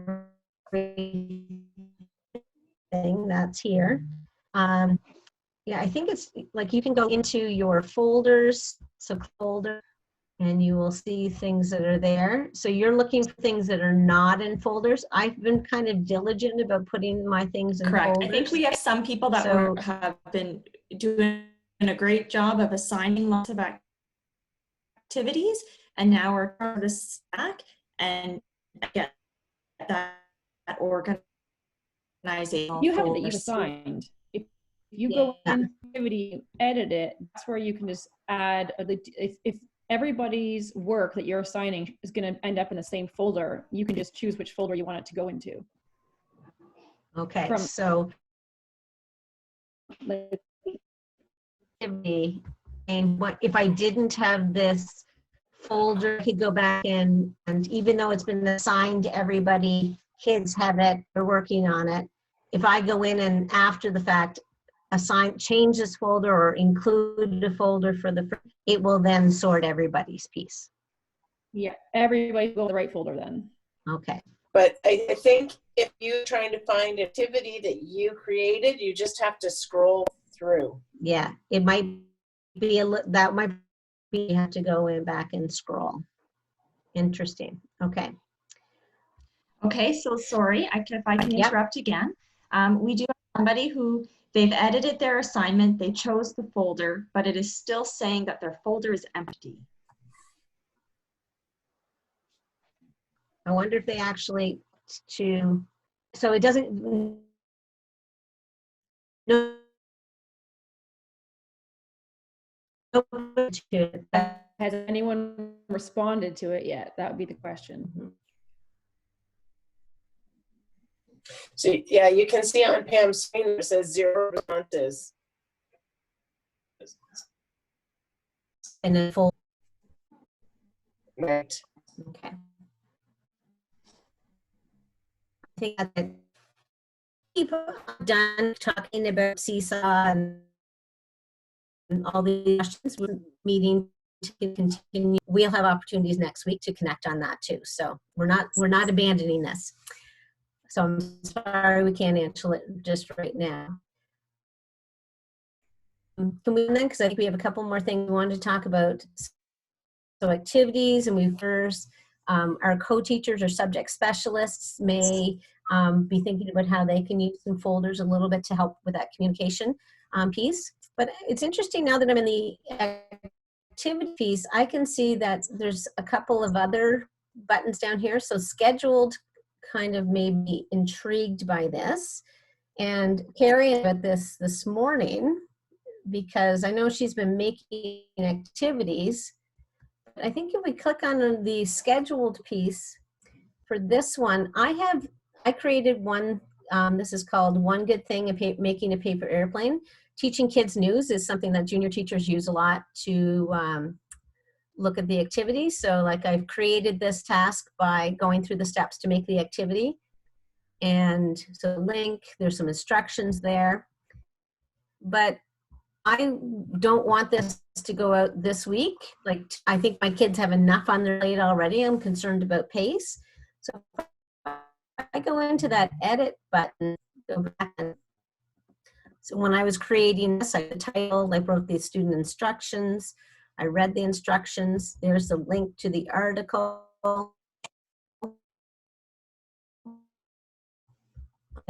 that's here. yeah, I think it's like you can go into your folders, so folder, and you will see things that are there. So you're looking for things that are not in folders. I've been kind of diligent about putting my things in Correct. folders. I think we have some people that have been doing a great job of assigning lots of activities, and now we're part of the stack and get that organization. You have it that you've assigned. If you go in activity, edit it, that's where you can just add, if everybody's work that you're assigning is going to end up in the same folder, you can just choose which folder you want it to go into. Okay, so and what if I didn't have this folder, I could go back in, and even though it's been assigned to everybody, kids have it, they're working on it. If I go in and after the fact change this folder or include a folder for it will then sort everybody's piece. Yeah, everybody will go to the right folder then. Okay. But I think if you're trying to find activity that you created, you just have to scroll through. Yeah, it might be you have to go in back and scroll. Interesting. Okay. Okay, so sorry, if I can interrupt again. We do have somebody who they've edited their assignment, they chose the folder, but it is still saying that their folder is empty. I wonder if they actually so it doesn't. No. Has anyone responded to it yet? That would be the question. So yeah, you can see on Pam's screen it says 0 responses. And then full. Right. Okay. I think that people are done talking about Seesaw and all the questions. We're meeting to continue. We'll have opportunities next week to connect on that too. So we're not abandoning this. So I'm sorry we can't answer it just right now. Can we then? Because I think we have a couple more things we wanted to talk about. So activities, and we first, our co-teachers or subject specialists may be thinking about how they can use some folders a little bit to help with that communication piece. But it's interesting now that I'm in the activity piece, I can see that there's a couple of other buttons down here. So scheduled kind of made me intrigued by this. And Carrie about this morning, because I know she's been making activities. I think if we click on the scheduled piece for this one, I created one, this is called One Good Thing, Making a Paper Airplane. Teaching kids news is something that junior teachers use a lot to look at the activities. So like I've created this task by going through the steps to make the activity. And so link, there's some instructions there. But I don't want this to go out this week. Like, I think my kids have enough on their plate already. I'm concerned about pace. So I go into that edit button, go back. So when I was creating this, I titled, I wrote the student instructions. I read the instructions. There's a link to the article. I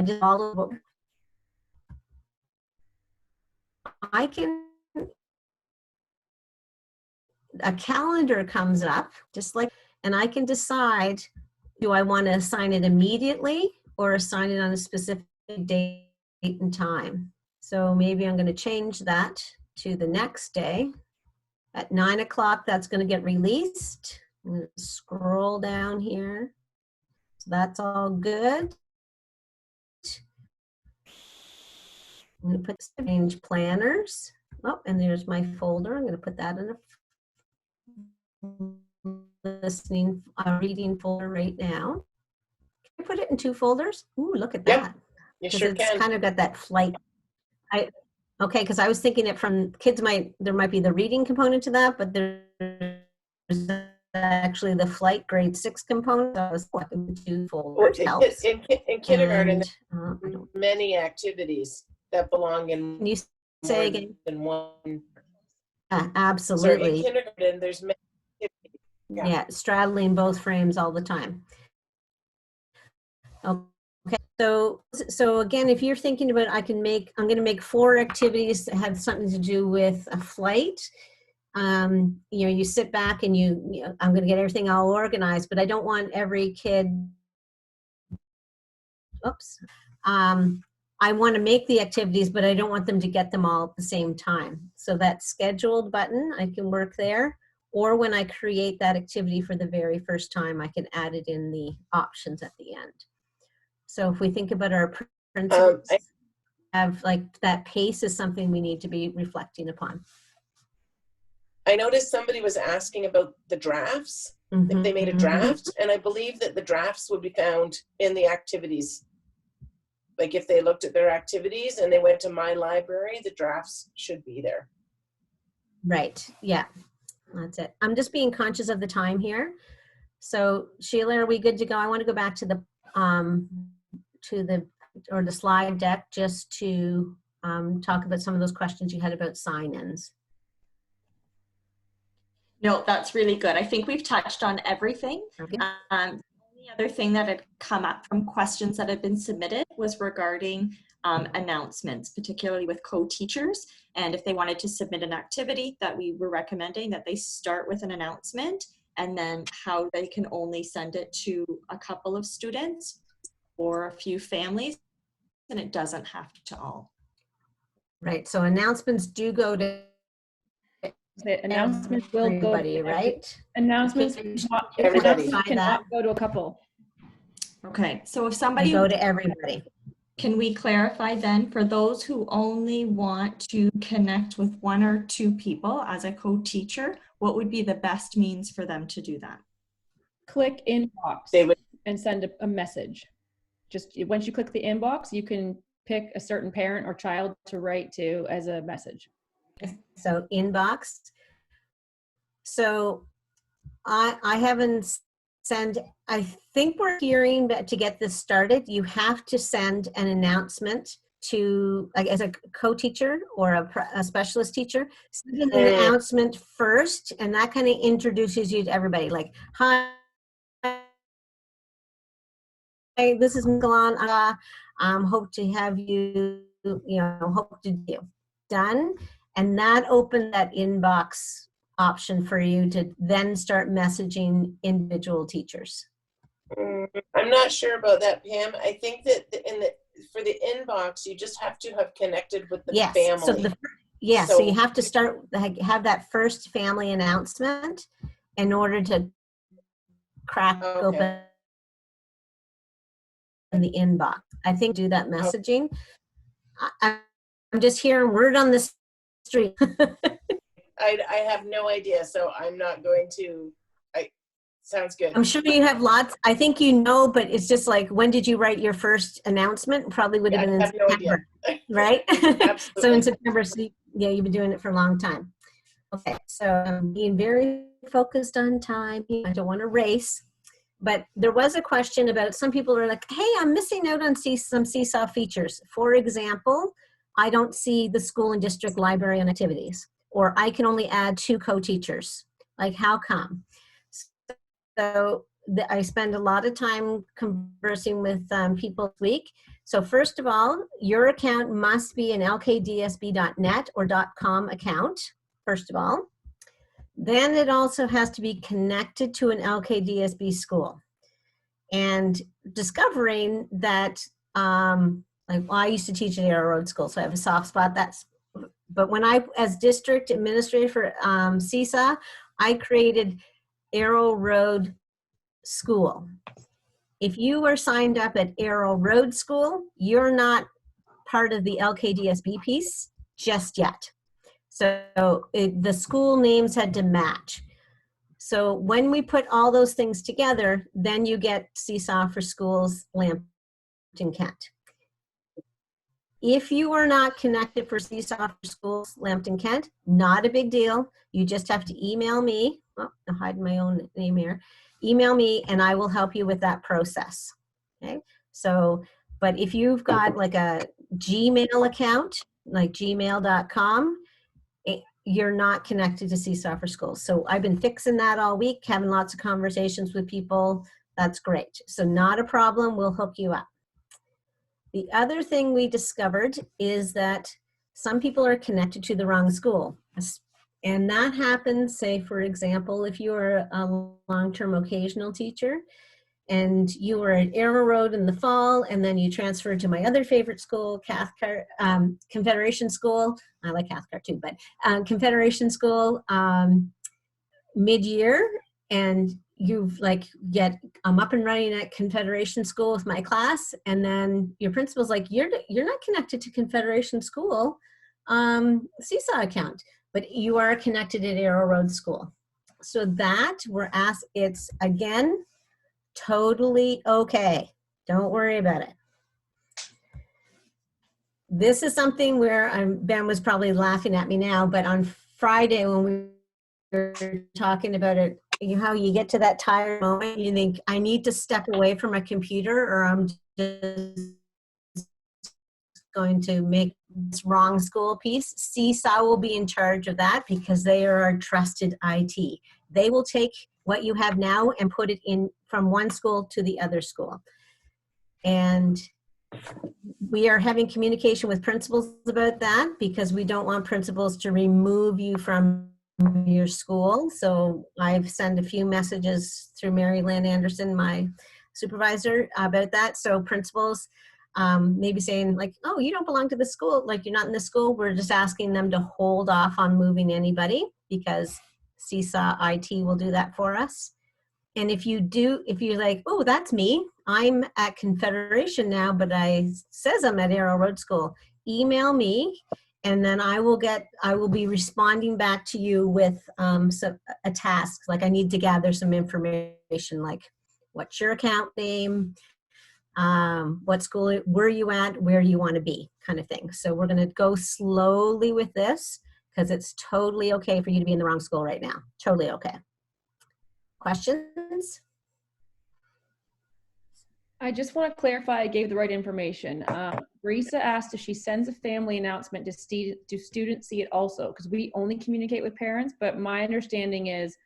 did all of it. I can, a calendar comes up, just like, and I can decide, do I want to assign it immediately or assign it on a specific date and time? So maybe I'm going to change that to the next day. At 9 o'clock, that's going to get released. I'm going to scroll down here. So that's all good. I'm going to put change planners. Oh, and there's my folder. I'm going to put that in a reading folder right now. Can I put it in 2 folders? Ooh, look at that. You sure it's can. kind of got that flight. Okay, because I was thinking it from kids there might be the reading component to that, but there's actually the flight grade 6 component. So I was collecting 2 folders. In kindergarten, many activities that belong in Say again. Than one. Absolutely. So in kindergarten, there's many. Yeah, straddling both frames all the time. Okay, so again, if you're thinking about, I'm going to make 4 activities that have something to do with a flight. You sit back and I'm going to get everything all organized, but I don't want every kid. Oops. I want to make the activities, but I don't want them to get them all at the same time. So that scheduled button, I can work there. Or when I create that activity for the very first time, I can add it in the options at the end. So if we think about our principles, have like that pace is something we need to be reflecting upon. I noticed somebody was asking about the drafts, if they made a draft, and I believe that the drafts would be found in the activities. Like if they looked at their activities and they went to my library, the drafts should be there. Right, yeah, that's it. I'm just being conscious of the time here. So Sheila, are we good to go? I want to go back to the slide deck just to talk about some of those questions you had about sign-ins. No, that's really good. I think we've touched on everything. Okay. The other thing that had come up from questions that had been submitted was regarding announcements, particularly with co-teachers, and if they wanted to submit an activity, that we were recommending that they start with an announcement, and then how they can only send it to a couple of students or a few families, and it doesn't have to all. Right, so announcements do go to announcements will go to right? Announcements cannot go to a couple. Okay, so if somebody go to everybody. Can we clarify then, for those who only want to connect with 1 or 2 people as a co-teacher, what would be the best means for them to do that? Click inbox and send a message. Just once you click the inbox, you can pick a certain parent or child to write to as a message. So inbox. So I haven't sent, I think we're hearing that to get this started, you have to send an announcement to, like, as a co-teacher or a specialist teacher, send an announcement first, and that kind of introduces you to everybody. Like, hi, this is Milan. Hope to have you, hope to do done. And that opened that inbox option for you to then start messaging individual teachers. I'm not sure about that, Pam. I think that for the inbox, you just have to have connected with the family. So you have to have that first family announcement in order to crack open the inbox. I think do that messaging. I'm just hearing word on the street. I have no idea, so I'm not going to. Sounds good. I'm sure you have lots. I think but it's just like, when did you write your first announcement? Probably would have been in September, right? So in September, so you've been doing it for a long time. Okay, so I'm being very focused on time. I don't want to race, but there was a question about, some people are like, hey, I'm missing out on some Seesaw features. For example, I don't see the school and district library and activities, or I can only add 2 co-teachers. Like, how come? So I spend a lot of time conversing with people this week. So first of all, your account must be an LKDSB.net or .com account, first of all. Then it also has to be connected to an LKDSB school. And discovering that, I used to teach at Arrow Road School, so I have a soft spot. But when as district administrator for Seesaw, I created Arrow Road School. If you were signed up at Arrow Road School, you're not part of the LKDSB piece just yet. So the school names had to match. So when we put all those things together, then you get Seesaw for Schools, Lambton, Kent. If you are not connected for Seesaw for Schools, Lambton, Kent, not a big deal. You just have to email me. Oh, I'm hiding my own name here. Email me and I will help you with that process. Okay. So, but if you've got like a Gmail account, like gmail.com, you're not connected to Seesaw for Schools. So I've been fixing that all week, having lots of conversations with people. That's great. So not a problem. We'll hook you up. The other thing we discovered is that some people are connected to the wrong school. And that happens, say, for example, if you're a long-term occasional teacher and you were at Arrow Road in the fall, and then you transferred to my other favorite school, Cathcart, Confederation School. I like Cathcart too, but Confederation School mid-year, and you've like I'm up and running at Confederation School with my class, and then your principal's like, you're not connected to Confederation School Seesaw account, but you are connected at Arrow Road School. So that it's again, totally okay. Don't worry about it. This is something where Ben was probably laughing at me now, but on Friday when we were talking about it, how you get to that tired moment, you think, I need to step away from a computer or I'm just going to make this wrong school piece. Seesaw will be in charge of that because they are our trusted IT. They will take what you have now and put it in from one school to the other school. And we are having communication with principals about that because we don't want principals to remove you from your school. So I've sent a few messages through Mary Lynn Anderson, my supervisor, about that. So principals maybe saying like, oh, you don't belong to the school, like you're not in the school. We're just asking them to hold off on moving anybody because Seesaw IT will do that for us. And if you're like, oh, that's me, I'm at Confederation now, but says I'm at Arrow Road School, email me, and then I will be responding back to you with a task. Like I need to gather some information, like what's your account name, what school were you at, where you want to be, kind of thing. So we're going to go slowly with this because it's totally okay for you to be in the wrong school right now. Totally okay. Questions? I just want to clarify I gave the right information. Marisa asked if she sends a family announcement, do students see it also? Because we only communicate with parents, but my understanding is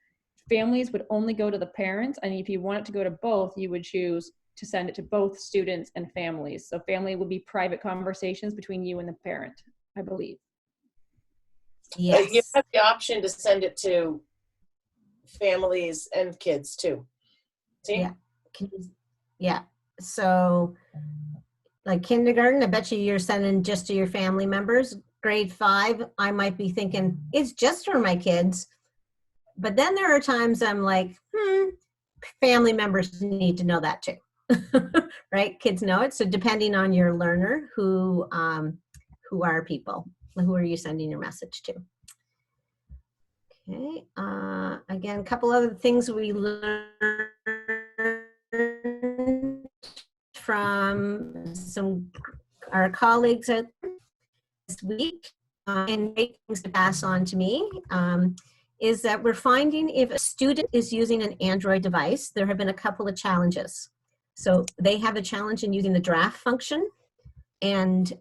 families would only go to the parents, and if you want it to go to both, you would choose to send it to both students and families. So family would be private conversations between you and the parent, I believe. Yes. You have the option to send it to families and kids too. See? Yeah. Yeah. So like kindergarten, I bet you're sending just to your family members. Grade 5, I might be thinking it's just for my kids. But then there are times I'm like, family members need to know that too. Right? Kids know it. So depending on your learner, who are people, who are you sending your message to? Okay. Again, a couple other things we learned from our colleagues this week, and great things to pass on to me, is that we're finding if a student is using an Android device, there have been a couple of challenges. So they have a challenge in using the draft function, and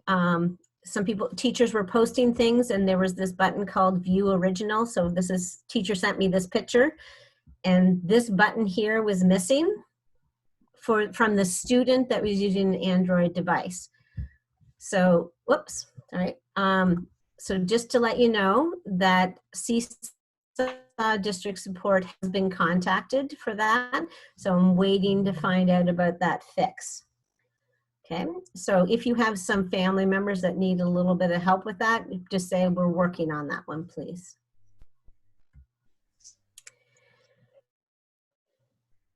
teachers were posting things, and there was this button called View Original. So teacher sent me this picture, and this button here was missing from the student that was using an Android device. So, whoops, all right. So just to let you know that Seesaw District Support has been contacted for that. So I'm waiting to find out about that fix. Okay, so if you have some family members that need a little bit of help with that, just say we're working on that one, please.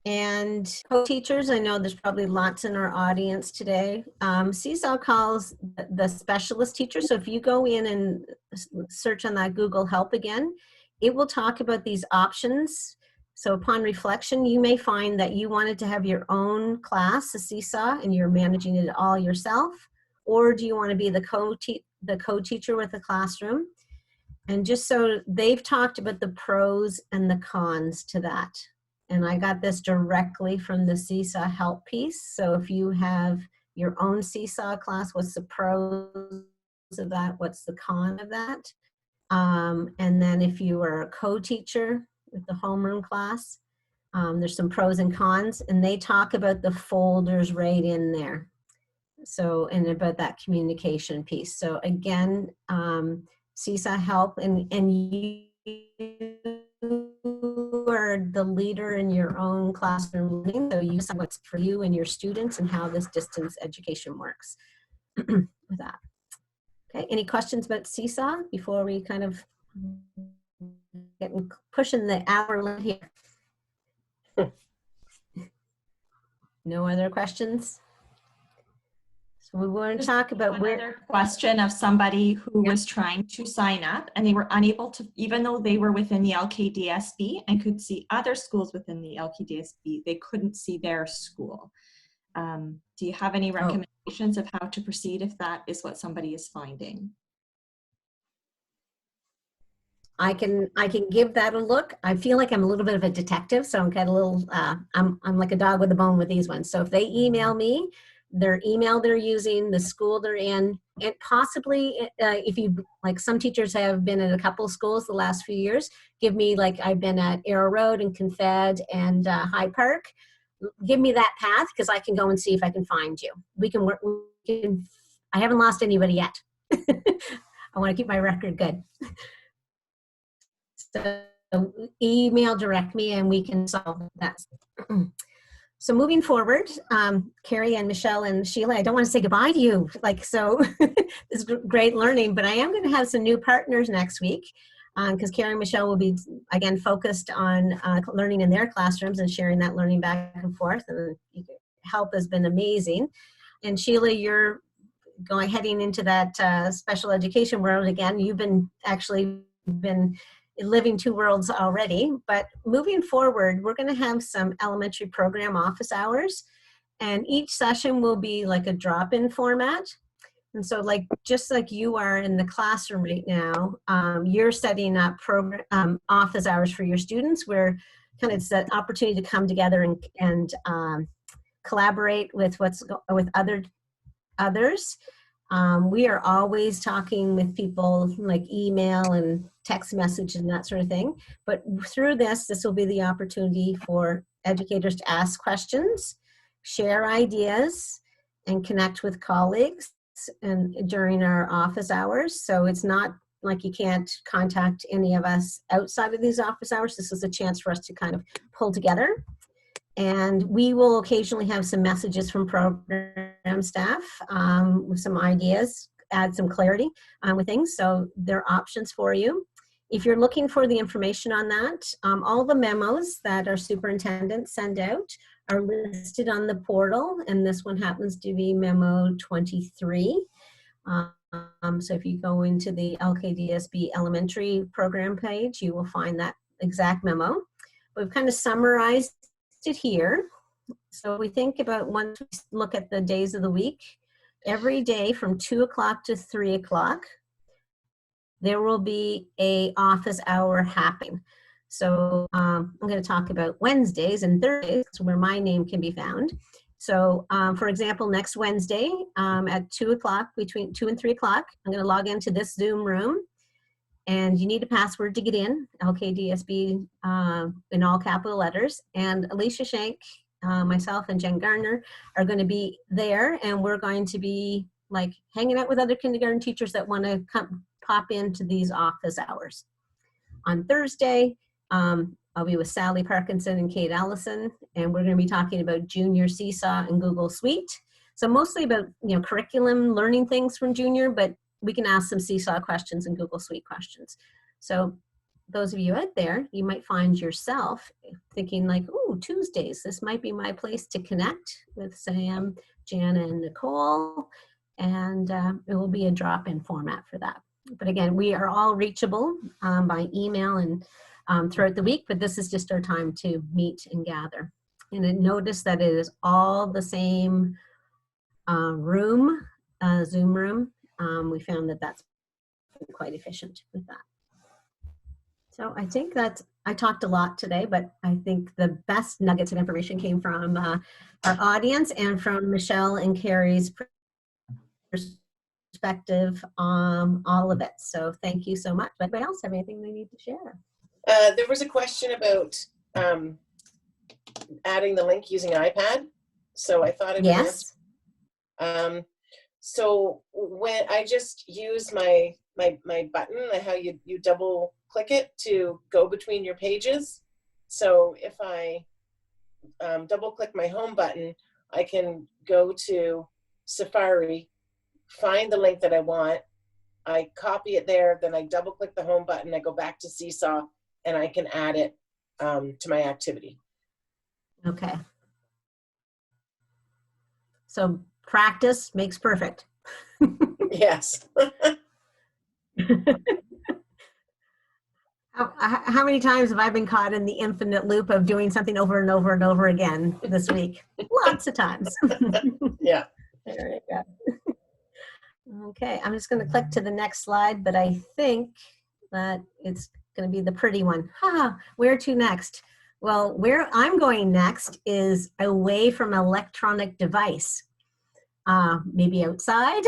And co-teachers, I know there's probably lots in our audience today. Seesaw calls the specialist teacher. So if you go in and search on that Google Help again, it will talk about these options. So upon reflection, you may find that you wanted to have your own class, a Seesaw, and you're managing it all yourself. Or do you want to be the co-teacher with the classroom? And just so they've talked about the pros and the cons to that. And I got this directly from the Seesaw Help piece. So if you have your own Seesaw class, what's the pros of that, what's the con of that. And then if you are a co-teacher with the homeroom class, there's some pros and cons, and they talk about the folders right in there. So, and about that communication piece. So again, Seesaw Help, and you are the leader in your own classroom learning, so you decide what's for you and your students and how this distance education works with that. Okay, any questions about Seesaw before we kind of get pushing the hour limit here? No other questions? So we want to talk about another question of somebody who was trying to sign up and they were unable to, even though they were within the LKDSB and could see other schools within the LKDSB, they couldn't see their school. Do you have any recommendations of how to proceed if that is what somebody is finding? I can give that a look. I feel like I'm a little bit of a detective, so I'm kind of a little, I'm like a dog with a bone with these ones. So if they email me, their email they're using, the school they're in, and possibly if you, like some teachers have been at a couple of schools the last few years, give me, like I've been at Arrow Road and Confed and High Park, give me that path because I can go and see if I can find you. We can work, I haven't lost anybody yet. I want to keep my record good. So email, direct me, and we can solve that. So moving forward, Carrie and Michelle and Sheila, I don't want to say goodbye to you. Like, so it's great learning, but I am going to have some new partners next week because Carrie and Michelle will be, again, focused on learning in their classrooms and sharing that learning back and forth. And help has been amazing. And Sheila, you're heading into that special education world again. You've been living two worlds already, but moving forward, we're going to have some elementary program office hours, and each session will be like a drop-in format. And so, like just like you are in the classroom right now, you're setting up program office hours for your students, where kind of it's that opportunity to come together and collaborate with others. We are always talking with people, like email and text message and that sort of thing. But through this will be the opportunity for educators to ask questions, share ideas, and connect with colleagues and during our office hours. So it's not like you can't contact any of us outside of these office hours. This is a chance for us to kind of pull together. And we will occasionally have some messages from program staff with some ideas, add some clarity with things. So there are options for you. If you're looking for the information on that, all the memos that our superintendents send out are listed on the portal. And this one happens to be memo 23. So if you go into the LKDSB elementary program page, you will find that exact memo. We've kind of summarized it here. So we think about, once we look at the days of the week, every day from 2 o'clock to 3 o'clock, there will be a office hour happening. So I'm going to talk about Wednesdays and Thursdays, where my name can be found. So for example, next Wednesday at 2 o'clock, between 2 and 3 o'clock, I'm going to log into this Zoom room. And you need a password to get in, LKDSB in all capital letters. And Alicia Shank, myself, and Jen Garner are going to be there. And we're going to be like hanging out with other kindergarten teachers that want to pop into these office hours. On Thursday, I'll be with Sally Parkinson and Kate Allison. And we're going to be talking about Junior Seesaw and Google Suite. So mostly about, curriculum, learning things from Junior, but we can ask some Seesaw questions and Google Suite questions. So those of you out there, you might find yourself thinking like, oh, Tuesdays, this might be my place to connect with Sam, Jana, and Nicole. And it will be a drop-in format for that. But again, we are all reachable by email and throughout the week, but this is just our time to meet and gather. And notice that it is all the same room, Zoom room. We found that that's quite efficient with that. So I think that I talked a lot today, but I think the best nuggets of information came from our audience and from Michelle and Carrie's perspective on all of it. So thank you so much. But anybody else have anything they need to share? There was a question about adding the link using iPad. So I thought I would Yes. answer. So when I just use my button, how you double click it to go between your pages. So if I double click my home button, I can go to Safari, find the link that I want, I copy it there, then I double click the home button, I go back to Seesaw, and I can add it to my activity. Okay. So practice makes perfect. Yes. How many times have I been caught in the infinite loop of doing something over and over and over again this week? Lots of times. Yeah. There you go. Okay, I'm just going to click to the next slide, but I think that it's going to be the pretty one. Where to next? Well, where I'm going next is away from electronic device. Maybe outside,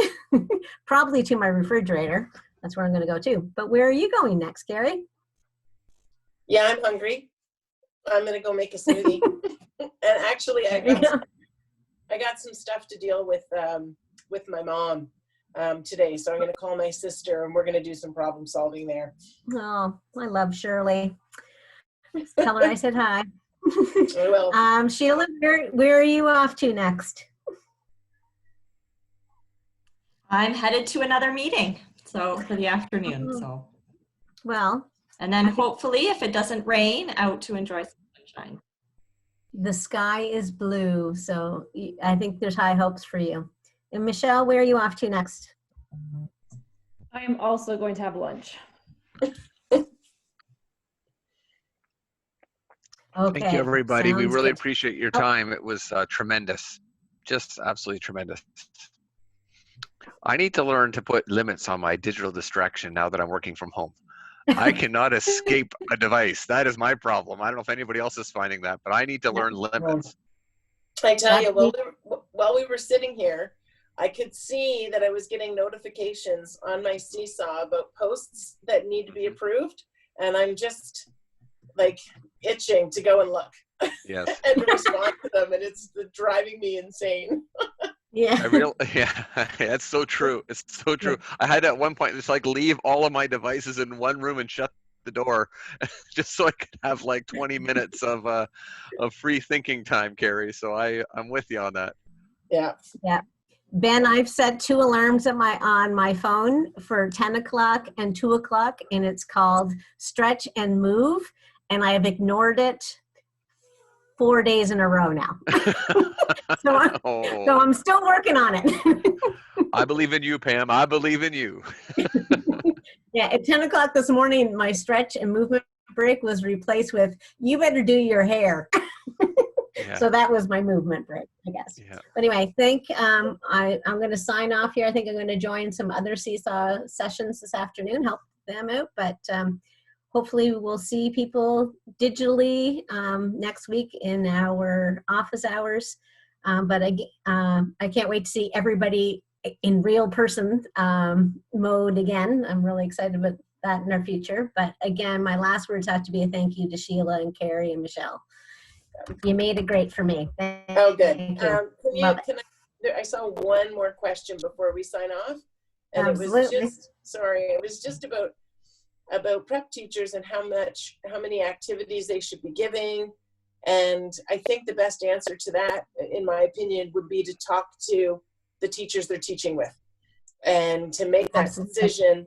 probably to my refrigerator. That's where I'm going to go too. But where are you going next, Carrie? Yeah, I'm hungry. I'm going to go make a smoothie. And actually, I got some stuff to deal with my mom today. So I'm going to call my sister and we're going to do some problem solving there. Oh, I love Shirley. Tell her I said hi. I will. Sheila, where are you off to next? I'm headed to another meeting, so for the afternoon. So, well, and then hopefully, if it doesn't rain, out to enjoy some sunshine. The sky is blue, so I think there's high hopes for you. And Michelle, where are you off to next? I am also going to have lunch. Okay. Thank you, everybody. We Sounds really good. appreciate your time. It was tremendous, just absolutely tremendous. I need to learn to put limits on my digital distraction now that I'm working from home. I cannot escape a device. That is my problem. I don't know if anybody else is finding that, but I need to learn limits. I tell you, while we were sitting here, I could see that I was getting notifications on my Seesaw about posts that need to be approved. And I'm just like itching to go and look. Yes. And respond to them. And it's driving me insane. Yeah. Yeah, that's so true. It's so true. I had at one point just like leave all of my devices in one room and shut the door just so I could have like 20 minutes of free thinking time, Carrie. So I'm with you on that. Yeah. Yeah. Ben, I've set 2 alarms on my phone for 10 o'clock and 2 o'clock, and it's called Stretch and Move, and I have ignored it 4 days in a row now. So I'm still working on it. I believe in you, Pam. I believe in you. Yeah, at 10 o'clock this morning, my stretch and movement break was replaced with, you better do your hair. Yeah. So that was my movement break, I guess. Yeah. But anyway, I think I'm going to sign off here. I think I'm going to join some other Seesaw sessions this afternoon, help them out. But hopefully we'll see people digitally next week in our office hours. But I can't wait to see everybody in real person mode again. I'm really excited about that in our future. But again, my last words have to be a thank you to Sheila and Carrie and Michelle. You made it great for me. Oh, good. I saw one more question before we sign off. And Absolutely. it was just about prep teachers and how many activities they should be giving. And I think the best answer to that, in my opinion, would be to talk to the teachers they're teaching with and to make that decision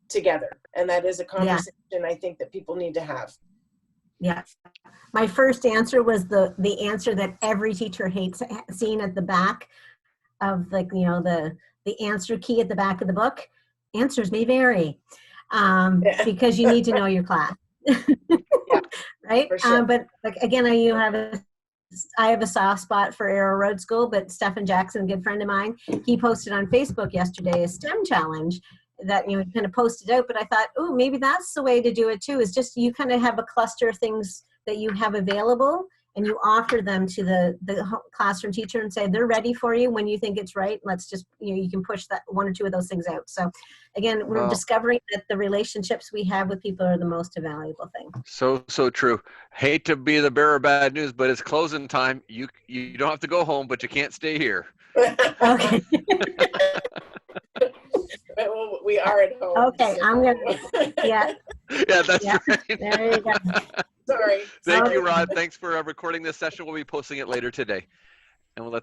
together. And that is a conversation I think that people need to have. Yeah. My first answer was the answer that every teacher hates seeing at the back of the answer key at the back of the book. Answers may vary because you need to know your class. Yeah, right? For sure. But like again, I have a soft spot for Arrow Road School, but Stephen Jackson, a good friend of mine, he posted on Facebook yesterday a STEM challenge that kind of posted out, but I thought, oh, maybe that's the way to do it too, is just you kind of have a cluster of things that you have available and you offer them to the classroom teacher and say, they're ready for you when you think it's right. Let's just, you can push that one or two of those things out. So again, we're discovering that the relationships we have with people are the most valuable thing. So true. Hate to be the bearer of bad news, but it's closing time. You don't have to go home, but you can't stay here. Okay. Well, we are at home. Okay, so. I'm gonna. Yeah. Yeah, that's right. There you go. Sorry. Thank you, Rod. Thanks for recording this session. We'll be posting it later today, and we'll let